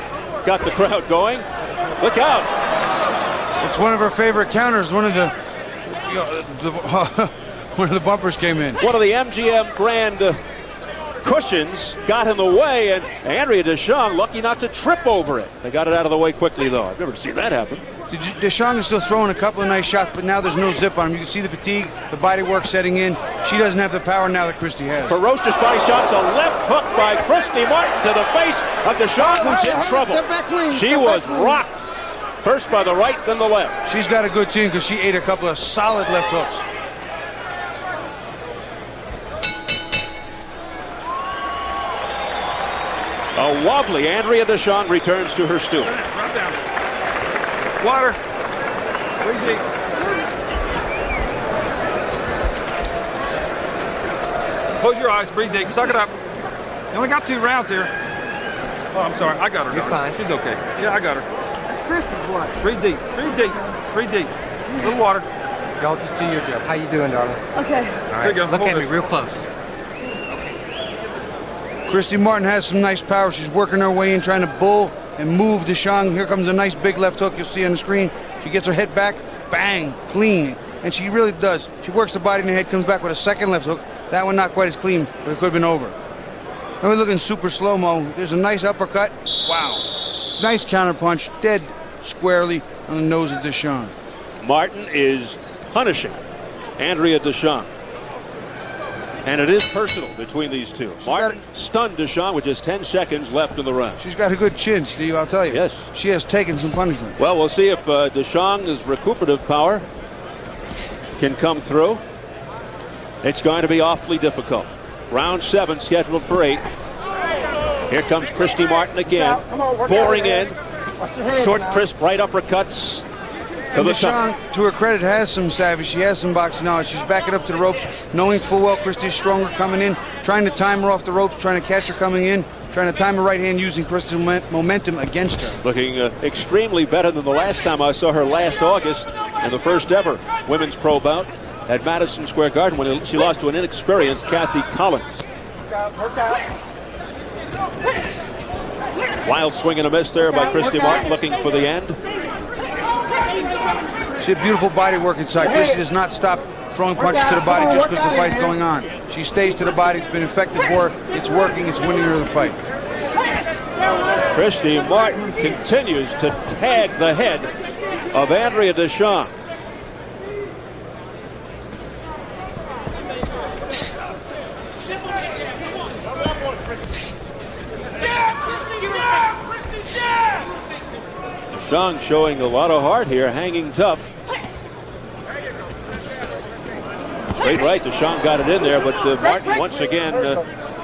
got the crowd going. Look out. It's one of her favorite counters. One of the one of the bumpers came in. One of the MGM Grand cushions got in the way, and Andrea Deschamps lucky not to trip over it. They got it out of the way quickly, though. I've never seen that happen. Deschamps is still throwing a couple of nice shots, but now there's no zip on him. You can see the fatigue, the body work setting in. She doesn't have the power now that Christy has. Ferocious body shots, a left hook by Christy Martin to the face of Deschamps, who's in trouble. She was rocked. First by the right, then the left. She's got a good chin because she ate a couple of solid left hooks. A wobbly Andrea Deschamps returns to her stool. Drop down. Water. Breathe deep. Close your eyes. Breathe deep. Suck it up. You only got 2 rounds here. Oh, I'm sorry. I got her. You're fine. She's okay. Yeah, I got her. That's Christy's blood. Breathe deep. Breathe deep. Breathe deep. A little water. Y'all just do your job. How you doing, darling? Okay. All right. Here you go. Look Hold at me this. real close. Christy Martin has some nice power. She's working her way in, trying to bull and move Deschamps. Here comes a nice big left hook you'll see on the screen. She gets her head back, bang, clean. And she really does. She works the body and the head, comes back with a second left hook. That one not quite as clean, but it could have been over. Now we're looking super slow-mo. There's a nice uppercut. Wow. Nice counter punch, dead squarely on the nose of Deschamps. Martin is punishing Andrea Deschamps. And it is personal between these two. Martin stunned Deschamps with just 10 seconds left in the round. She's got a good chin, Steve, I'll tell you. Yes. She has taken some punishment. Well, we'll see if Deschamps' recuperative power can come through. It's going to be awfully difficult. Round 7 scheduled for 8. Here comes Christy Martin again, pouring in. Short, crisp, right uppercuts. And Deschamps, to her credit, has some savvy. She has some boxing knowledge. She's backing up to the ropes, knowing full well Christy's stronger coming in, trying to time her off the ropes, trying to catch her coming in, trying to time her right hand using Christy's momentum against her. Looking extremely better than the last time I saw her last August in the first ever women's pro bout at Madison Square Garden when she lost to an inexperienced Kathy Collins. Wild swing and a miss there by Christy Martin, looking for the end. She had beautiful body work inside. Christy does not stop throwing punches to the body just because the fight's going on. She stays to the body. It's been effective for her. It's working. It's winning her the fight. Christy Martin continues to tag the head of Andrea Deschamps. Deschamps showing a lot of heart here, hanging tough. Straight right, Deschamps got it in there, but Martin once again,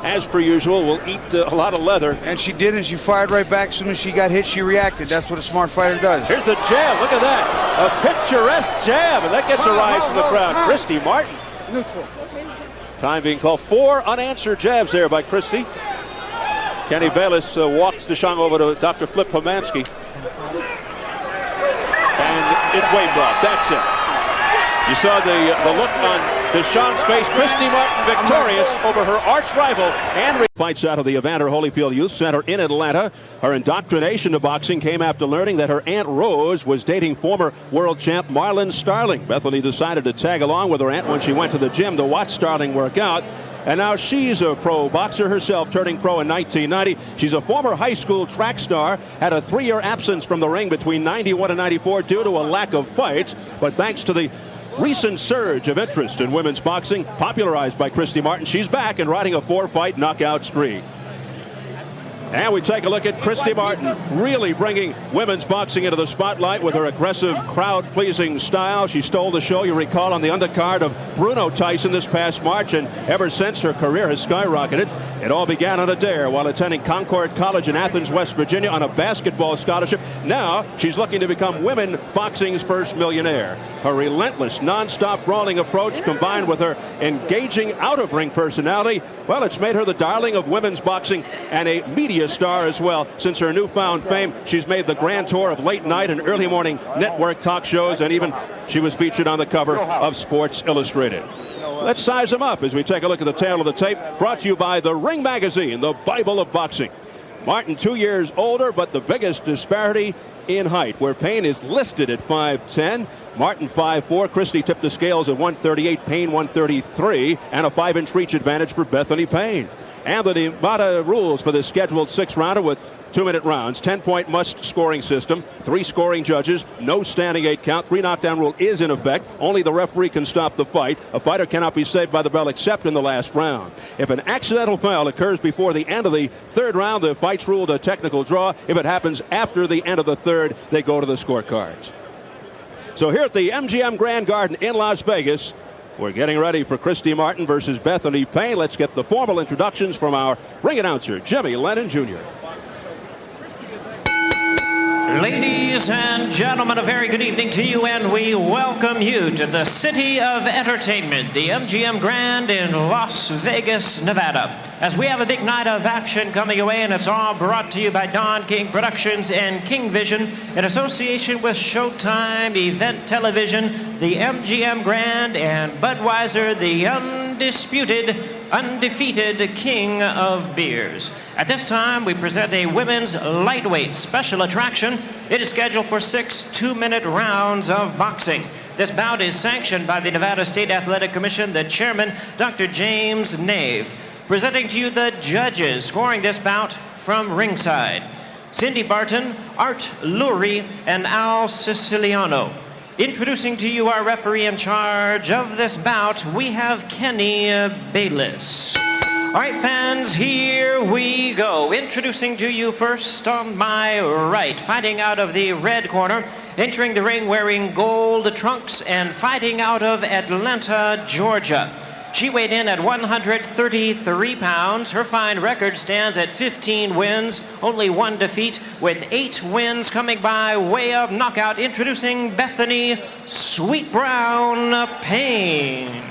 as per usual, will eat a lot of leather. And she did, and she fired right back. As soon as she got hit, she reacted. That's what a smart fighter does. Here's the jab. Look at that. A picturesque jab, and that gets a rise from the crowd. Christy Martin. Neutral. Time being called. 4 unanswered jabs there by Christy. Kenny Bayless walks Deschamps over to Dr. Flip Pomansky. And it's way blocked. That's it. You saw the look on Deschamps' face. Christy Martin victorious over her arch rival. And fights out of the Evander Holyfield Youth Center in Atlanta. Her indoctrination to boxing came after learning that her Aunt Rose was dating former world champ Marlon Starling. Bethany decided to tag along with her aunt when she went to the gym to watch Starling work out. And now she's a pro boxer herself, turning pro in 1990. She's a former high school track star, had a 3-year absence from the ring between 91 and 94 due to a lack of fights. But thanks to the recent surge of interest in women's boxing, popularized by Christy Martin, she's back and riding a 4-fight knockout streak. And we take a look at Christy Martin, really bringing women's boxing into the spotlight with her aggressive, crowd-pleasing style. She stole the show, you recall, on the undercard of Bruno Tyson this past March, and ever since her career has skyrocketed. It all began on a dare while attending Concord College in Athens, West Virginia on a basketball scholarship. Now she's looking to become women boxing's first millionaire. Her relentless, non-stop brawling approach combined with her engaging out-of-ring personality, well, it's made her the darling of women's boxing and a media star as well. Since her newfound fame, she's made the grand tour of late night and early morning network talk shows, and even she was featured on the cover of Sports Illustrated. Let's size them up as we take a look at the tail of the tape, brought to you by the Ring Magazine, the Bible of boxing. Martin 2 years older, but the biggest disparity in height, where Payne is listed at 5'10", Martin 5'4", Christy tipped the scales at 138, Payne 133, and a 5-inch reach advantage for Bethany Payne. And the Nevada rules for this scheduled 6-rounder with 2-minute rounds, 10-point must scoring system, 3 scoring judges, no standing 8 count, 3 knockdown rule is in effect. Only the referee can stop the fight. A fighter cannot be saved by the bell except in the last round. If an accidental foul occurs before the end of the 3rd round, the fight's ruled a technical draw. If it happens after the end of the 3rd, they go to the scorecards. So here at the MGM Grand Garden in Las Vegas, we're getting ready for Christy Martin versus Bethany Payne. Let's get the formal introductions from our ring announcer, Jimmy Lennon Jr. Ladies and gentlemen, a very good evening to you, and we welcome you to the City of Entertainment, the MGM Grand in Las Vegas, Nevada. As we have a big night of action coming your way, and it's all brought to you by Don King Productions and King Vision in association with Showtime Event Television, the MGM Grand, and Budweiser, the undefeated king of beers. At this time, we present a women's lightweight special attraction. It is scheduled for 6 2-minute rounds of boxing. This bout is sanctioned by the Nevada State Athletic Commission, the chairman, Dr. James Nave. Presenting to you the judges scoring this bout from ringside: Cindy Barton, Art Lurie, and Al Siciliano. Introducing to you our referee in charge of this bout, we have Kenny Bayless. All right, fans, here we go. Introducing to you first on my right, fighting out of the red corner, entering the ring wearing gold trunks and fighting out of Atlanta, Georgia. She weighed in at 133 pounds. Her fine record stands at 15 wins, only 1 defeat, with 8 wins coming by way of knockout. Introducing Bethany Sweet Brown Payne.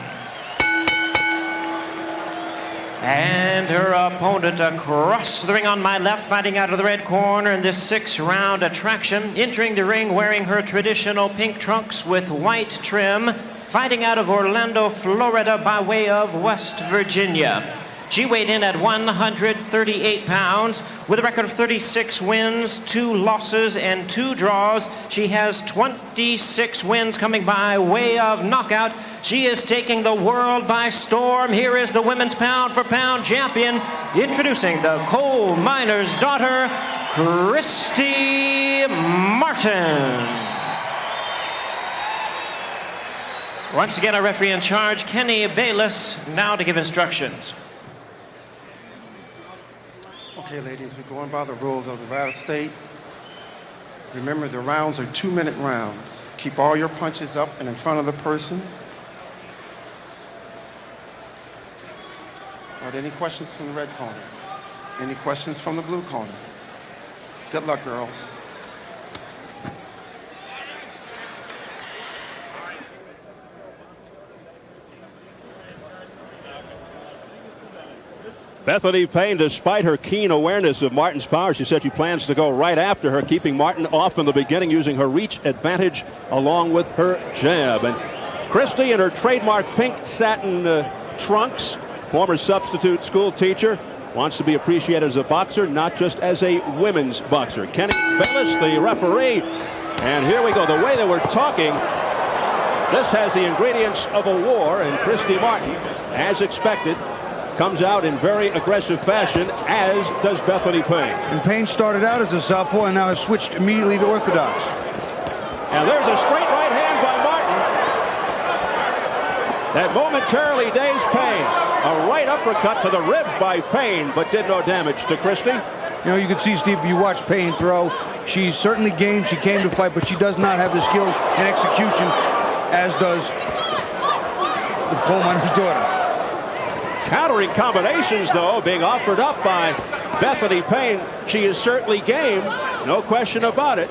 And her opponent across the ring on my left, fighting out of the red corner in this 6-round attraction, entering the ring wearing her traditional pink trunks with white trim, fighting out of Orlando, Florida by way of West Virginia. She weighed in at 138 pounds with a record of 36 wins, 2 losses, and 2 draws. She has 26 wins coming by way of knockout. She is taking the world by storm. Here is the women's pound-for-pound champion, introducing the coal miner's daughter, Christy Martin. Once again, our referee in charge, Kenny Bayless, now to give instructions. Okay, ladies, we're going by the rules of Nevada State. Remember, the rounds are 2-minute rounds. Keep all your punches up and in front of the person. Are there any questions from the red corner? Any questions from the blue corner? Good luck, girls. Bethany Payne, despite her keen awareness of Martin's power, she said she plans to go right after her, keeping Martin off in the beginning, using her reach advantage along with her jab. And Christy in her trademark pink satin trunks, former substitute school teacher, wants to be appreciated as a boxer, not just as a women's boxer. Kenny Bayless, the referee. And here we go. The way that we're talking, this has the ingredients of a war, and Christy Martin, as expected, comes out in very aggressive fashion, as does Bethany Payne. And Payne started out as a southpaw and now has switched immediately to orthodox. And there's a straight right hand by Martin that momentarily dazed Payne. A right uppercut to the ribs by Payne, but did no damage to Christy. You know, you can see, Steve, if you watch Payne throw, she's certainly game. She came to fight, but she does not have the skills and execution as does the coal miner's daughter. Countering combinations, though, being offered up by Bethany Payne. She is certainly game, no question about it,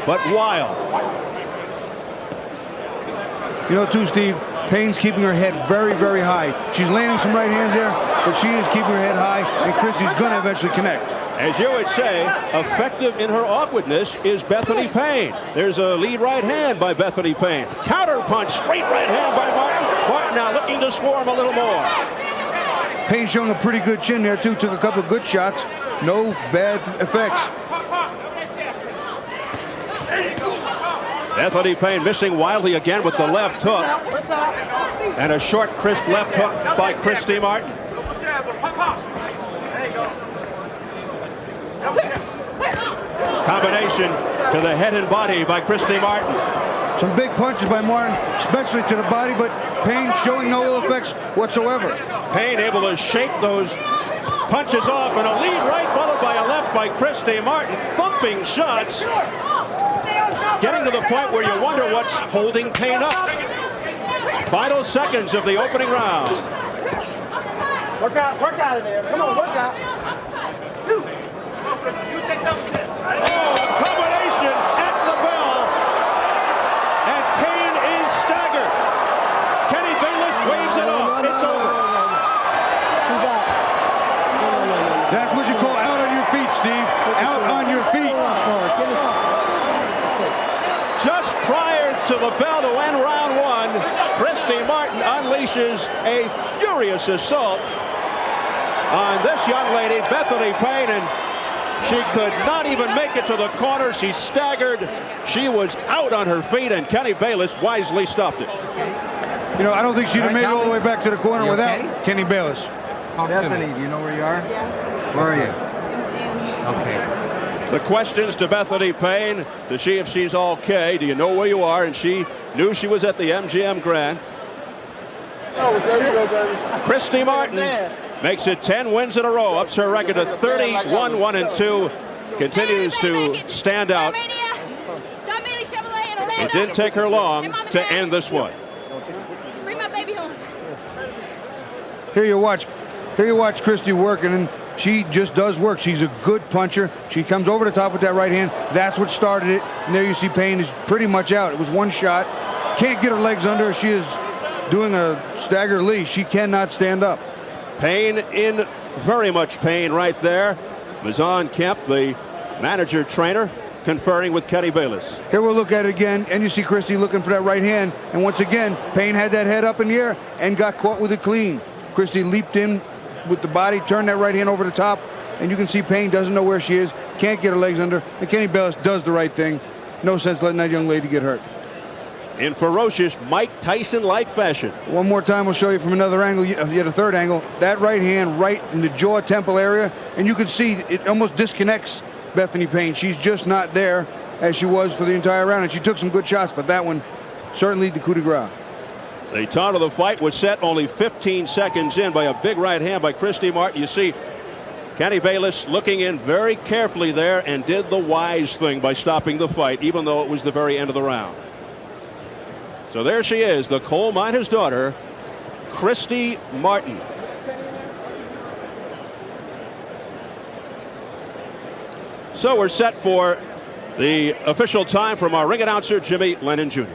but wild. You know, too, Steve, Payne's keeping her head very, very high. She's landing some right hands there, but she is keeping her head high, and Christy's going to eventually connect. As you would say, effective in her awkwardness is Bethany Payne. There's a lead right hand by Bethany Payne. Counter punch, straight right hand by Martin. Martin now looking to swarm a little more. Payne showing a pretty good chin there, too. Took a couple of good shots. No bad effects. Bethany Payne missing wildly again with the left hook. And a short, crisp left hook by Christy Martin. Combination to the head and body by Christy Martin. Some big punches by Martin, especially to the body, but Payne showing no ill effects whatsoever. Payne able to shake those punches off, and a lead right followed by a left by Christy Martin. Thumping shots. Getting to the point where you wonder what's holding Payne up. Final seconds of the opening round. Work out of there. Come on, work out. Oh, combination at the bell. And Payne is staggered. Kenny Bayless waves it off. It's over. That's what you call out on your feet, Steve. Out on your feet. Just prior to the bell to end round one, Christy Martin unleashes a furious assault on this young lady, Bethany Payne, and she could not even make it to the corner. She staggered. She was out on her feet, and Kenny Bayless wisely stopped it. You know, I don't think she'd have made it all the way back to the corner without Kenny Bayless. Bethany, do you know where you are? Yes. Where are you? Okay. The questions to Bethany Payne to see if she's okay. Do you know where you are? And she knew she was at the MGM Grand. Christy Martin makes it 10 wins in a row, ups her record to 31-1-2, continues to stand out. It didn't take her long to end this one. Bring my baby home. Here you watch Christy working, and she just does work. She's a good puncher. She comes over the top with that right hand. That's what started it. And there you see Payne is pretty much out. It was one shot. Can't get her legs under her. She is doing a stagger Lee. She cannot stand up. Payne in very much pain right there. Mazon Kemp, the manager trainer, conferring with Kenny Bayless. Here we'll look at it again, and you see Christy looking for that right hand. And once again, Payne had that head up in the air and got caught with it clean. Christy leaped in with the body, turned that right hand over the top, and you can see Payne doesn't know where she is, can't get her legs under, and Kenny Bayless does the right thing. No sense letting that young lady get hurt. In ferocious Mike Tyson-like fashion. One more time, we'll show you from another angle, yet a third angle. That right hand right in the jaw temple area, and you can see it almost disconnects Bethany Payne. She's just not there as she was for the entire round, and she took some good shots, but that one certainly the coup de grace. The tone of the fight was set only 15 seconds in by a big right hand by Christy Martin. You see Kenny Bayless looking in very carefully there and did the wise thing by stopping the fight, even though it was the very end of the round. So there she is, the coal miner's daughter, Christy Martin. So we're set for the official time from our ring announcer, Jimmy Lennon Jr.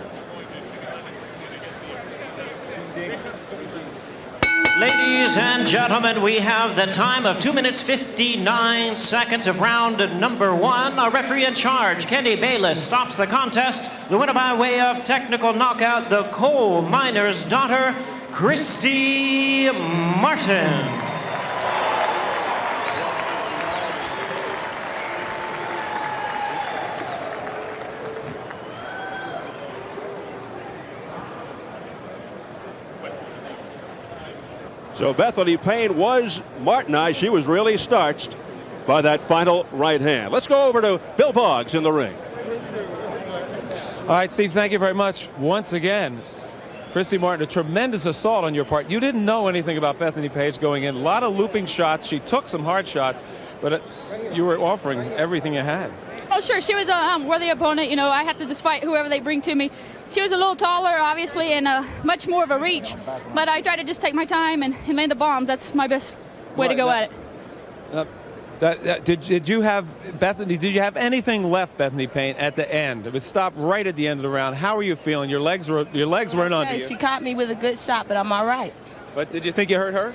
Ladies and gentlemen, we have the time of 2 minutes 59 seconds of round number one. Our referee in charge, Kenny Bayless, stops the contest. The winner by way of technical knockout, the coal miner's daughter, Christy Martin. So Bethany Payne was Martinized. She was really starched by that final right hand. Let's go over to Bill Boggs in the ring. All right, Steve, thank you very much. Once again, Christy Martin, a tremendous assault on your part. You didn't know anything about Bethany Payne going in. A lot of looping shots. She took some hard shots, but you were offering everything you had. Oh, sure. She was a worthy opponent. You know, I have to just fight whoever they bring to me. She was a little taller, obviously, and much more of a reach. But I try to just take my time and land the bombs. That's my best way to go at it. Did you have, Bethany, did you have anything left, Bethany Payne, at the end? It was stopped right at the end of the round. How were you feeling? Your legs weren't under you. She caught me with a good shot, but I'm all right. But did you think you hurt her?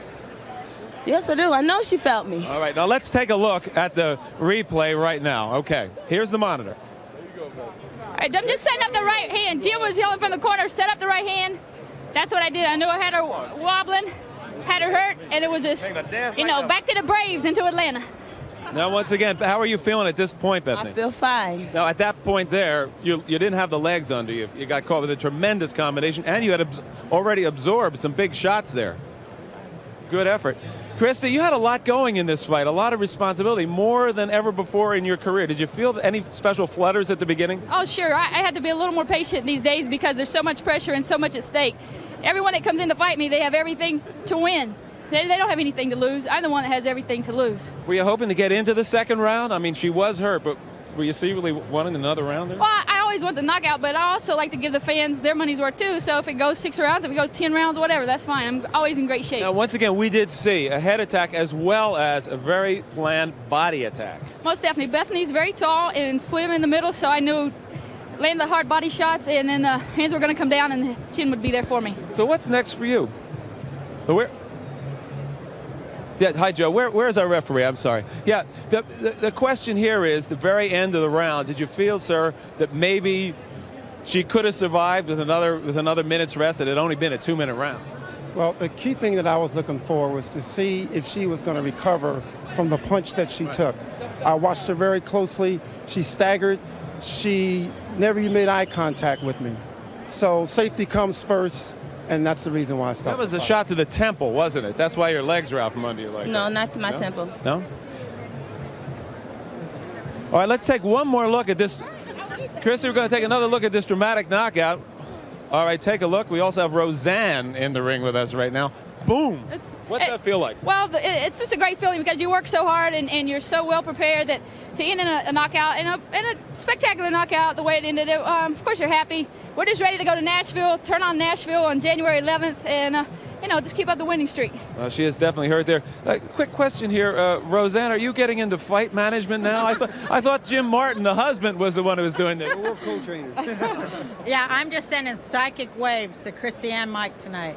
Yes, I do. I know she felt me. All right, now let's take a look at the replay right now. Okay, here's the monitor. All right, I'm just setting up the right hand. Jim was yelling from the corner, set up the right hand. That's what I did. I knew I had her wobbling, had her hurt, and it was just, you know, back to the Braves into Atlanta. Now, once again, how are you feeling at this point, Bethany? I feel fine. Now, at that point there, you didn't have the legs under you. You got caught with a tremendous combination, and you had already absorbed some big shots there. Good effort. Christy, you had a lot going in this fight, a lot of responsibility, more than ever before in your career. Did you feel any special flutters at the beginning? Oh, sure. I had to be a little more patient these days because there's so much pressure and so much at stake. Everyone that comes in to fight me, they have everything to win. They don't have anything to lose. I'm the one that has everything to lose. Were you hoping to get into the second round? I mean, she was hurt, but were you secretly wanting another round there? Well, I always want the knockout, but I also like to give the fans their money's worth too. So if it goes 6 rounds, if it goes 10 rounds, whatever, that's fine. I'm always in great shape. Now, once again, we did see a head attack as well as a very planned body attack. Most definitely. Bethany's very tall and slim in the middle, so I knew land the hard body shots, and then the hands were going to come down, and the chin would be there for me. So what's next for you? Yeah, hi, Joe. Where's our referee? I'm sorry. Yeah, the question here is, the very end of the round, did you feel, sir, that maybe she could have survived with another minute's rest? It had only been a 2-minute round. Well, the key thing that I was looking for was to see if she was going to recover from the punch that she took. I watched her very closely. She staggered. She never even made eye contact with me. So safety comes first. And that's the reason why I stopped. That was a shot to the temple, wasn't it? That's why your legs were out from under you like that. No, not to my temple. No? All right, let's take one more look at this. Christy, we're going to take another look at this dramatic knockout. All right, take a look. We also have Roseanne in the ring with us right now. Boom. What's that feel like? Well, it's just a great feeling because you work so hard and you're so well prepared that to end in a knockout, and a spectacular knockout the way it ended, of course you're happy. We're just ready to go to Nashville, turn on Nashville on January 11th, and just keep up the winning streak. Well, she is definitely hurt there. Quick question here, Roseanne, are you getting into fight management now? I thought Jim Martin, the husband, was the one who was doing this. We're co-trainers. Yeah, I'm just sending psychic waves to Christy and Mike tonight.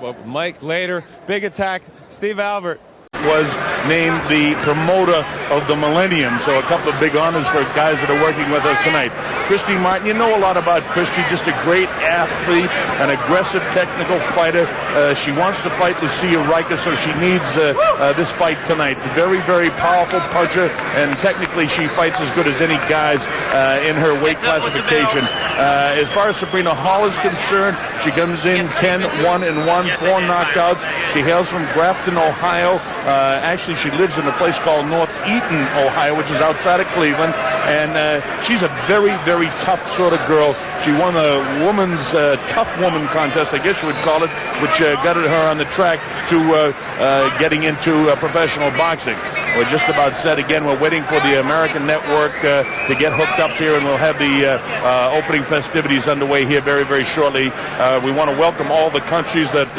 Well, Mike later. Big attack. Steve Albert was named the promoter of the millennium, so a couple of big honors for guys that are working with us tonight. Christy Martin, you know a lot about Christy, just a great athlete, an aggressive technical fighter. She wants to fight Lucia Riker, so she needs this fight tonight. Very, very powerful puncher, and technically she fights as good as any guys in her weight classification. As far as Sabrina Hall is concerned, she comes in 10-1-1, 4 knockouts. She hails from Grafton, Ohio. Actually, she lives in a place called North Eaton, Ohio, which is outside of Cleveland. And she's a very, very tough sort of girl. She won the woman's tough woman contest, I guess you would call it, which got her on the track to getting into professional boxing. We're just about set again. We're waiting for the American network to get hooked up here, and we'll have the opening festivities underway here very, very shortly. We want to welcome all the countries that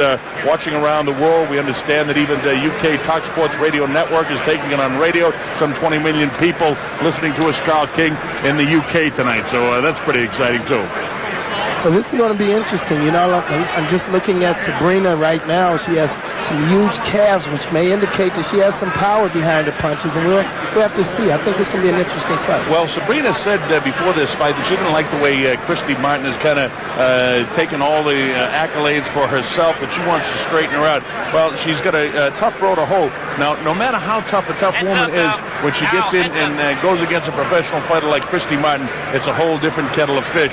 watching around the world. We understand that even the UK Talk Sports Radio Network is taking it on radio. Some 20 million people listening to us, Carl King, in the UK tonight. So that's pretty exciting, too. Well, this is going to be interesting. You know, I'm just looking at Sabrina right now. She has some huge calves, which may indicate that she has some power behind her punches, and we'll have to see. I think this is going to be an interesting fight. Well, Sabrina said before this fight that she didn't like the way Christy Martin has kind of taken all the accolades for herself, but she wants to straighten her out. Well, she's got a tough road to hoe. Now, no matter how tough a woman is, when she gets in and goes against a professional fighter like Christy Martin, it's a whole different kettle of fish.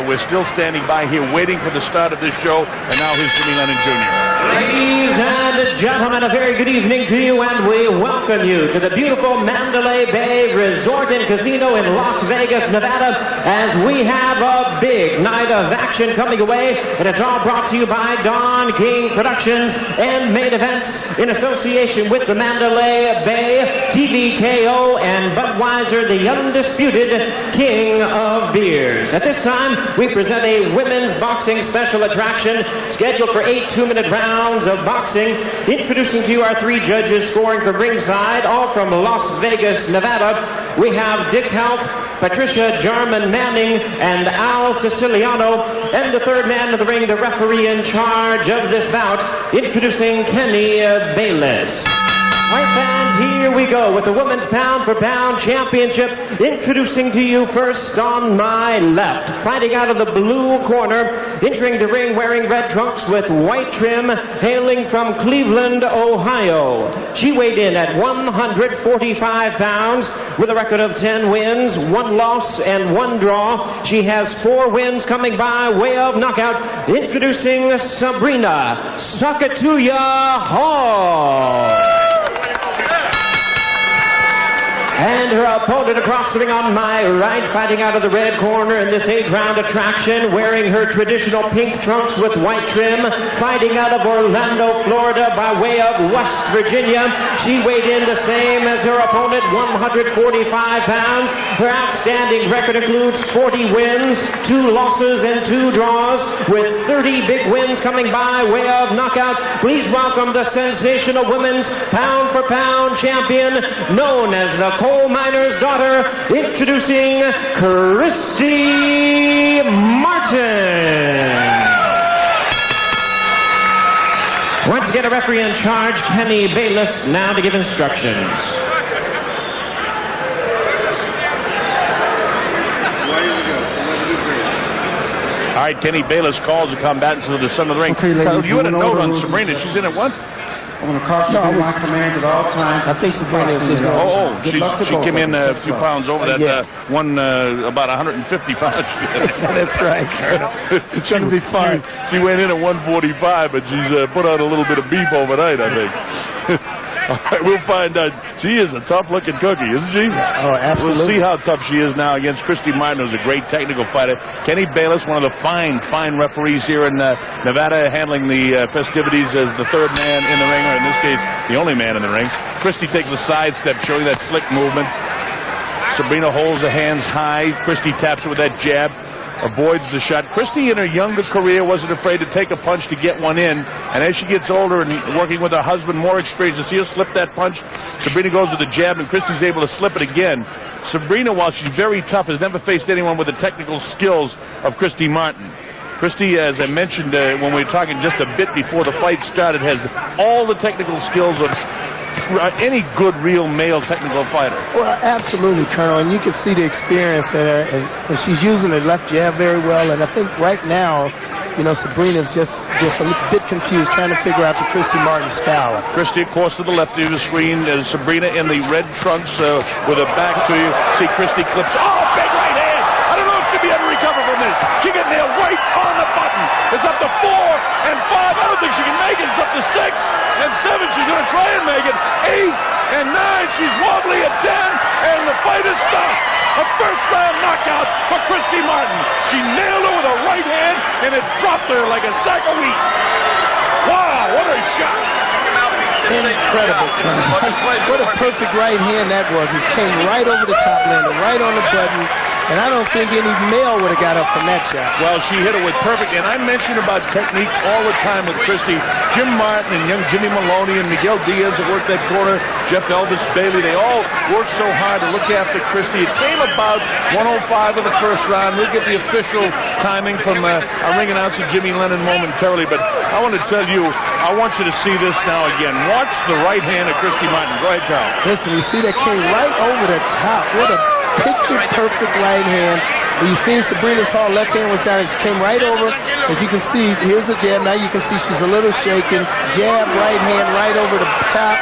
We're still standing by here waiting for the start of this show, and now here's Jimmy Lennon Jr. Ladies and gentlemen, a very good evening to you, and we welcome you to the beautiful Mandalay Bay Resort and Casino in Las Vegas, Nevada. as we have a big night of action coming away, and it's all brought to you by Don King Productions and Main Events in association with the Mandalay Bay, TVKO, and Budweiser, the undisputed king of beers. At this time, we present a women's boxing special attraction scheduled for 8 2-minute rounds of boxing. Introducing to you our 3 judges scoring from ringside, all from Las Vegas, Nevada. We have Dick Halk, Patricia Jarman Manning, and Al Siciliano. And the third man of the ring, the referee in charge of this bout, introducing Kenny Bayless. All right, fans, here we go with the Women's Pound for Pound Championship. Introducing to you first on my left, fighting out of the blue corner, entering the ring wearing red trunks with white trim, hailing from Cleveland, Ohio. She weighed in at 145 pounds with a record of 10 wins, 1 loss, and 1 draw. She has 4 wins coming by way of knockout. Introducing Sabrina Sakatuya Hall. And her opponent across the ring on my right, fighting out of the red corner in this 8-round attraction, wearing her traditional pink trunks with white trim, fighting out of Orlando, Florida by way of West Virginia. She weighed in the same as her opponent, 145 pounds. Her outstanding record includes 40 wins, 2 losses, and 2 draws, with 30 big wins coming by way of knockout. Please welcome the sensational women's pound-for-pound champion, known as the coal miner's daughter, introducing Christy Martin. Once again, a referee in charge, Kenny Bayless, now to give instructions. All right, Kenny Bayless calls the combatants to the center of the ring. Okay, ladies, you had a note on rules. Sabrina. She's in at what? I'm going to caution you my commands at all times. I think Sabrina is just she came in a few pounds over that one, about 150 pounds. That's right. It's going to be fun. She went in at 145, but she's put on a little bit of beef overnight, I think. All right, we'll find out. She is a tough-looking cookie, isn't she? Oh, absolutely. We'll see how tough she is now against Christy Martin, who's a great technical fighter. Kenny Bayless, one of the fine referees here in Nevada, handling the festivities as the third man in the ring, or in this case, the only man in the ring. Christy takes a sidestep, showing that slick movement. Sabrina holds the hands high. Christy taps it with that jab. Avoids the shot. Christy, in her younger career, wasn't afraid to take a punch to get one in. And as she gets older and working with her husband, more experience, to see her slip that punch, Sabrina goes with the jab, and Christy's able to slip it again. Sabrina, while she's very tough, has never faced anyone with the technical skills of Christy Martin. Christy, as I mentioned when we were talking just a bit before the fight started, has all the technical skills of any good, real male technical fighter. Well, absolutely, Colonel, and you can see the experience in her, and she's using her left jab very well, and I think right now, you know, Sabrina's just a bit confused, trying to figure out the Christy Martin style. Christy, of course, to the left of the screen, Sabrina in the red trunks with her back to you. See Christy clips. Oh, big right hand! I don't know if she'll be able to recover from this. She got nailed right on the button. It's up to 4 and 5. I don't think she can make it. It's up to 6 and 7. She's going to try and make it. 8 and 9. She's wobbly at 10, and the fight is stopped. A first-round knockout for Christy Martin. She nailed her with a right hand, and it dropped her like a sack of wheat. Wow, what a shot. Incredible, Colonel. What a perfect right hand that was. It came right over the top, landed right on the button. And I don't think any male would have got up from that shot. Well, she hit it with perfect. And I mention about technique all the time with Christy. Jim Martin and young Jimmy Maloney and Miguel Diaz that worked that corner, Jeff Elvis Bailey, they all worked so hard to look after Christy. It came about 105 of the first round. We'll get the official timing from our ring announcer, Jimmy Lennon, momentarily. But I want to tell you, I want you to see this now again. Watch the right hand of Christy Martin. Go ahead, Carl. Listen, you see that came right over the top. What a picture-perfect right hand. When you see Sabrina's Hall left hand was down, she came right over. As you can see, here's the jab. Now you can see she's a little shaken. Jab, right hand, right over the top.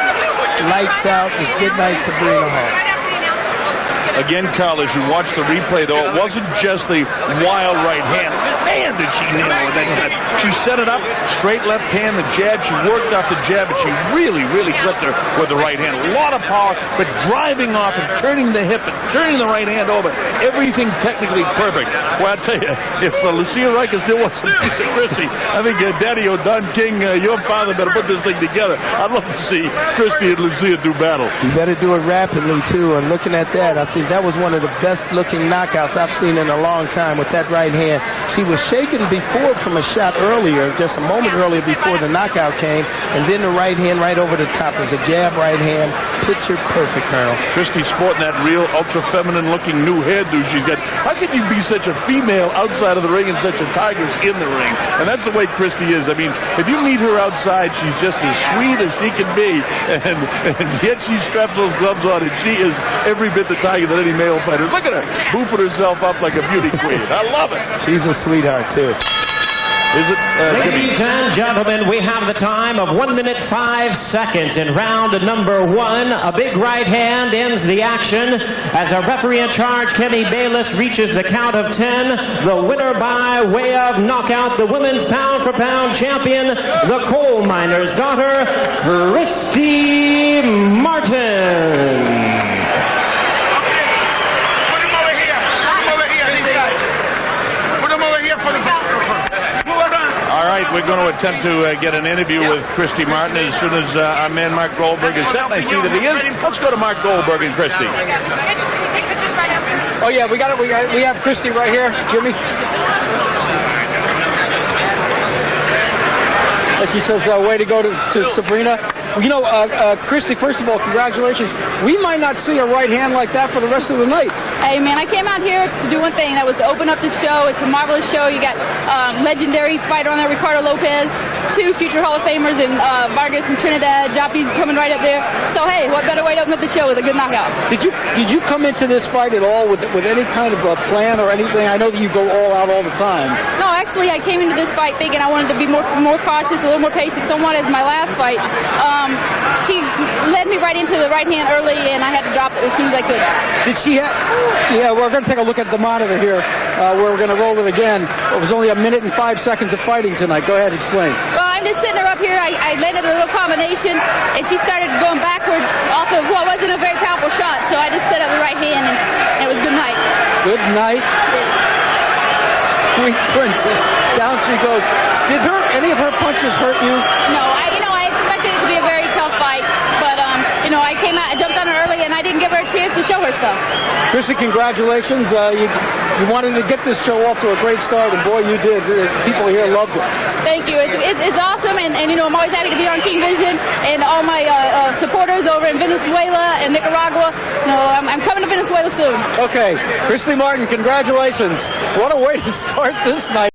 Lights out. It's good night, Sabrina Hall. Again, Carl, as you watch the replay, though, it wasn't just the wild right hand. Man, did she nail it. She set it up, straight left hand, the jab. She worked off the jab, and she really, really clipped her with the right hand. A lot of power, but driving off and turning the hip and turning the right hand over. Everything technically perfect. Well, I'll tell you, if Lucia Riker still wants a piece of Christy, I think Daddy-O Don King, your father, better put this thing together. I'd love to see Christy and Lucia do battle. You better do it rapidly, too. And looking at that, I think that was one of the best-looking knockouts I've seen in a long time with that right hand. She was shaken before from a shot earlier, just a moment earlier before the knockout came, and then the right hand right over the top was a jab right hand. Picture perfect, Colonel. Christy sporting that real ultra-feminine-looking new hairdo she's got. How could you be such a female outside of the ring and such a tigress in the ring? And that's the way Christy is. I mean, if you meet her outside, she's just as sweet as she can be, and yet she straps those gloves on, and she is every bit the tiger that any male fighter. Look at her, boofing herself up like a beauty queen. I love it. She's a sweetheart, too. Is it, Ladies and gentlemen, we have the time of 1 minute 5 seconds in round number 1. A big right hand ends the action as a referee in charge, Kenny Bayless, reaches the count of 10. The winner by way of knockout, the women's pound-for-pound champion, the coal miner's daughter, Christy Martin. All right, we're going to attempt to get an interview with Christy Martin as soon as our man Mark Goldberg is set. I see that he is. Let's go to Mark Goldberg and Christy. Oh yeah, we got it. We have Christy right here, Jimmy. As she says, way to go to Sabrina. You know, Christy, first of all, congratulations. We might not see a right hand like that for the rest of the night. Hey, man, I came out here to do one thing. That was to open up the show. It's a marvelous show. You got legendary fighter on there, Ricardo Lopez, 2 future Hall of Famers, and Vargas and Trinidad. Joppy's coming right up there. So, hey, what better way to open up the show with a good knockout? Did you come into this fight at all with any kind of a plan or anything? I know that you go all out all the time. No, actually, I came into this fight thinking I wanted to be more cautious, a little more patient, somewhat as my last fight. She led me right into the right hand early, and I had to drop it as soon as I could. Did she have... Yeah, we're going to take a look at the monitor here. We're going to roll it again. It was only 1 minute and 5 seconds of fighting tonight. Go ahead, explain. Well, I'm just sitting her up here. I landed a little combination, and she started going backwards off of what wasn't a very powerful shot, so I just set up the right hand, and it was good night. Good night. Sweet princess. Down she goes. Did any of her punches hurt you? No, I expected it to be a very tough fight, but I came out, I jumped on her early, and I didn't give her a chance to show her stuff. Christy, congratulations. You wanted to get this show off to a great start, and boy, you did. People here loved it. Thank you. It's awesome, and I'm always happy to be on King Vision, and all my supporters over in Venezuela and Nicaragua. I'm coming to Venezuela soon. Okay, Christy Martin, congratulations. What a way to start this night.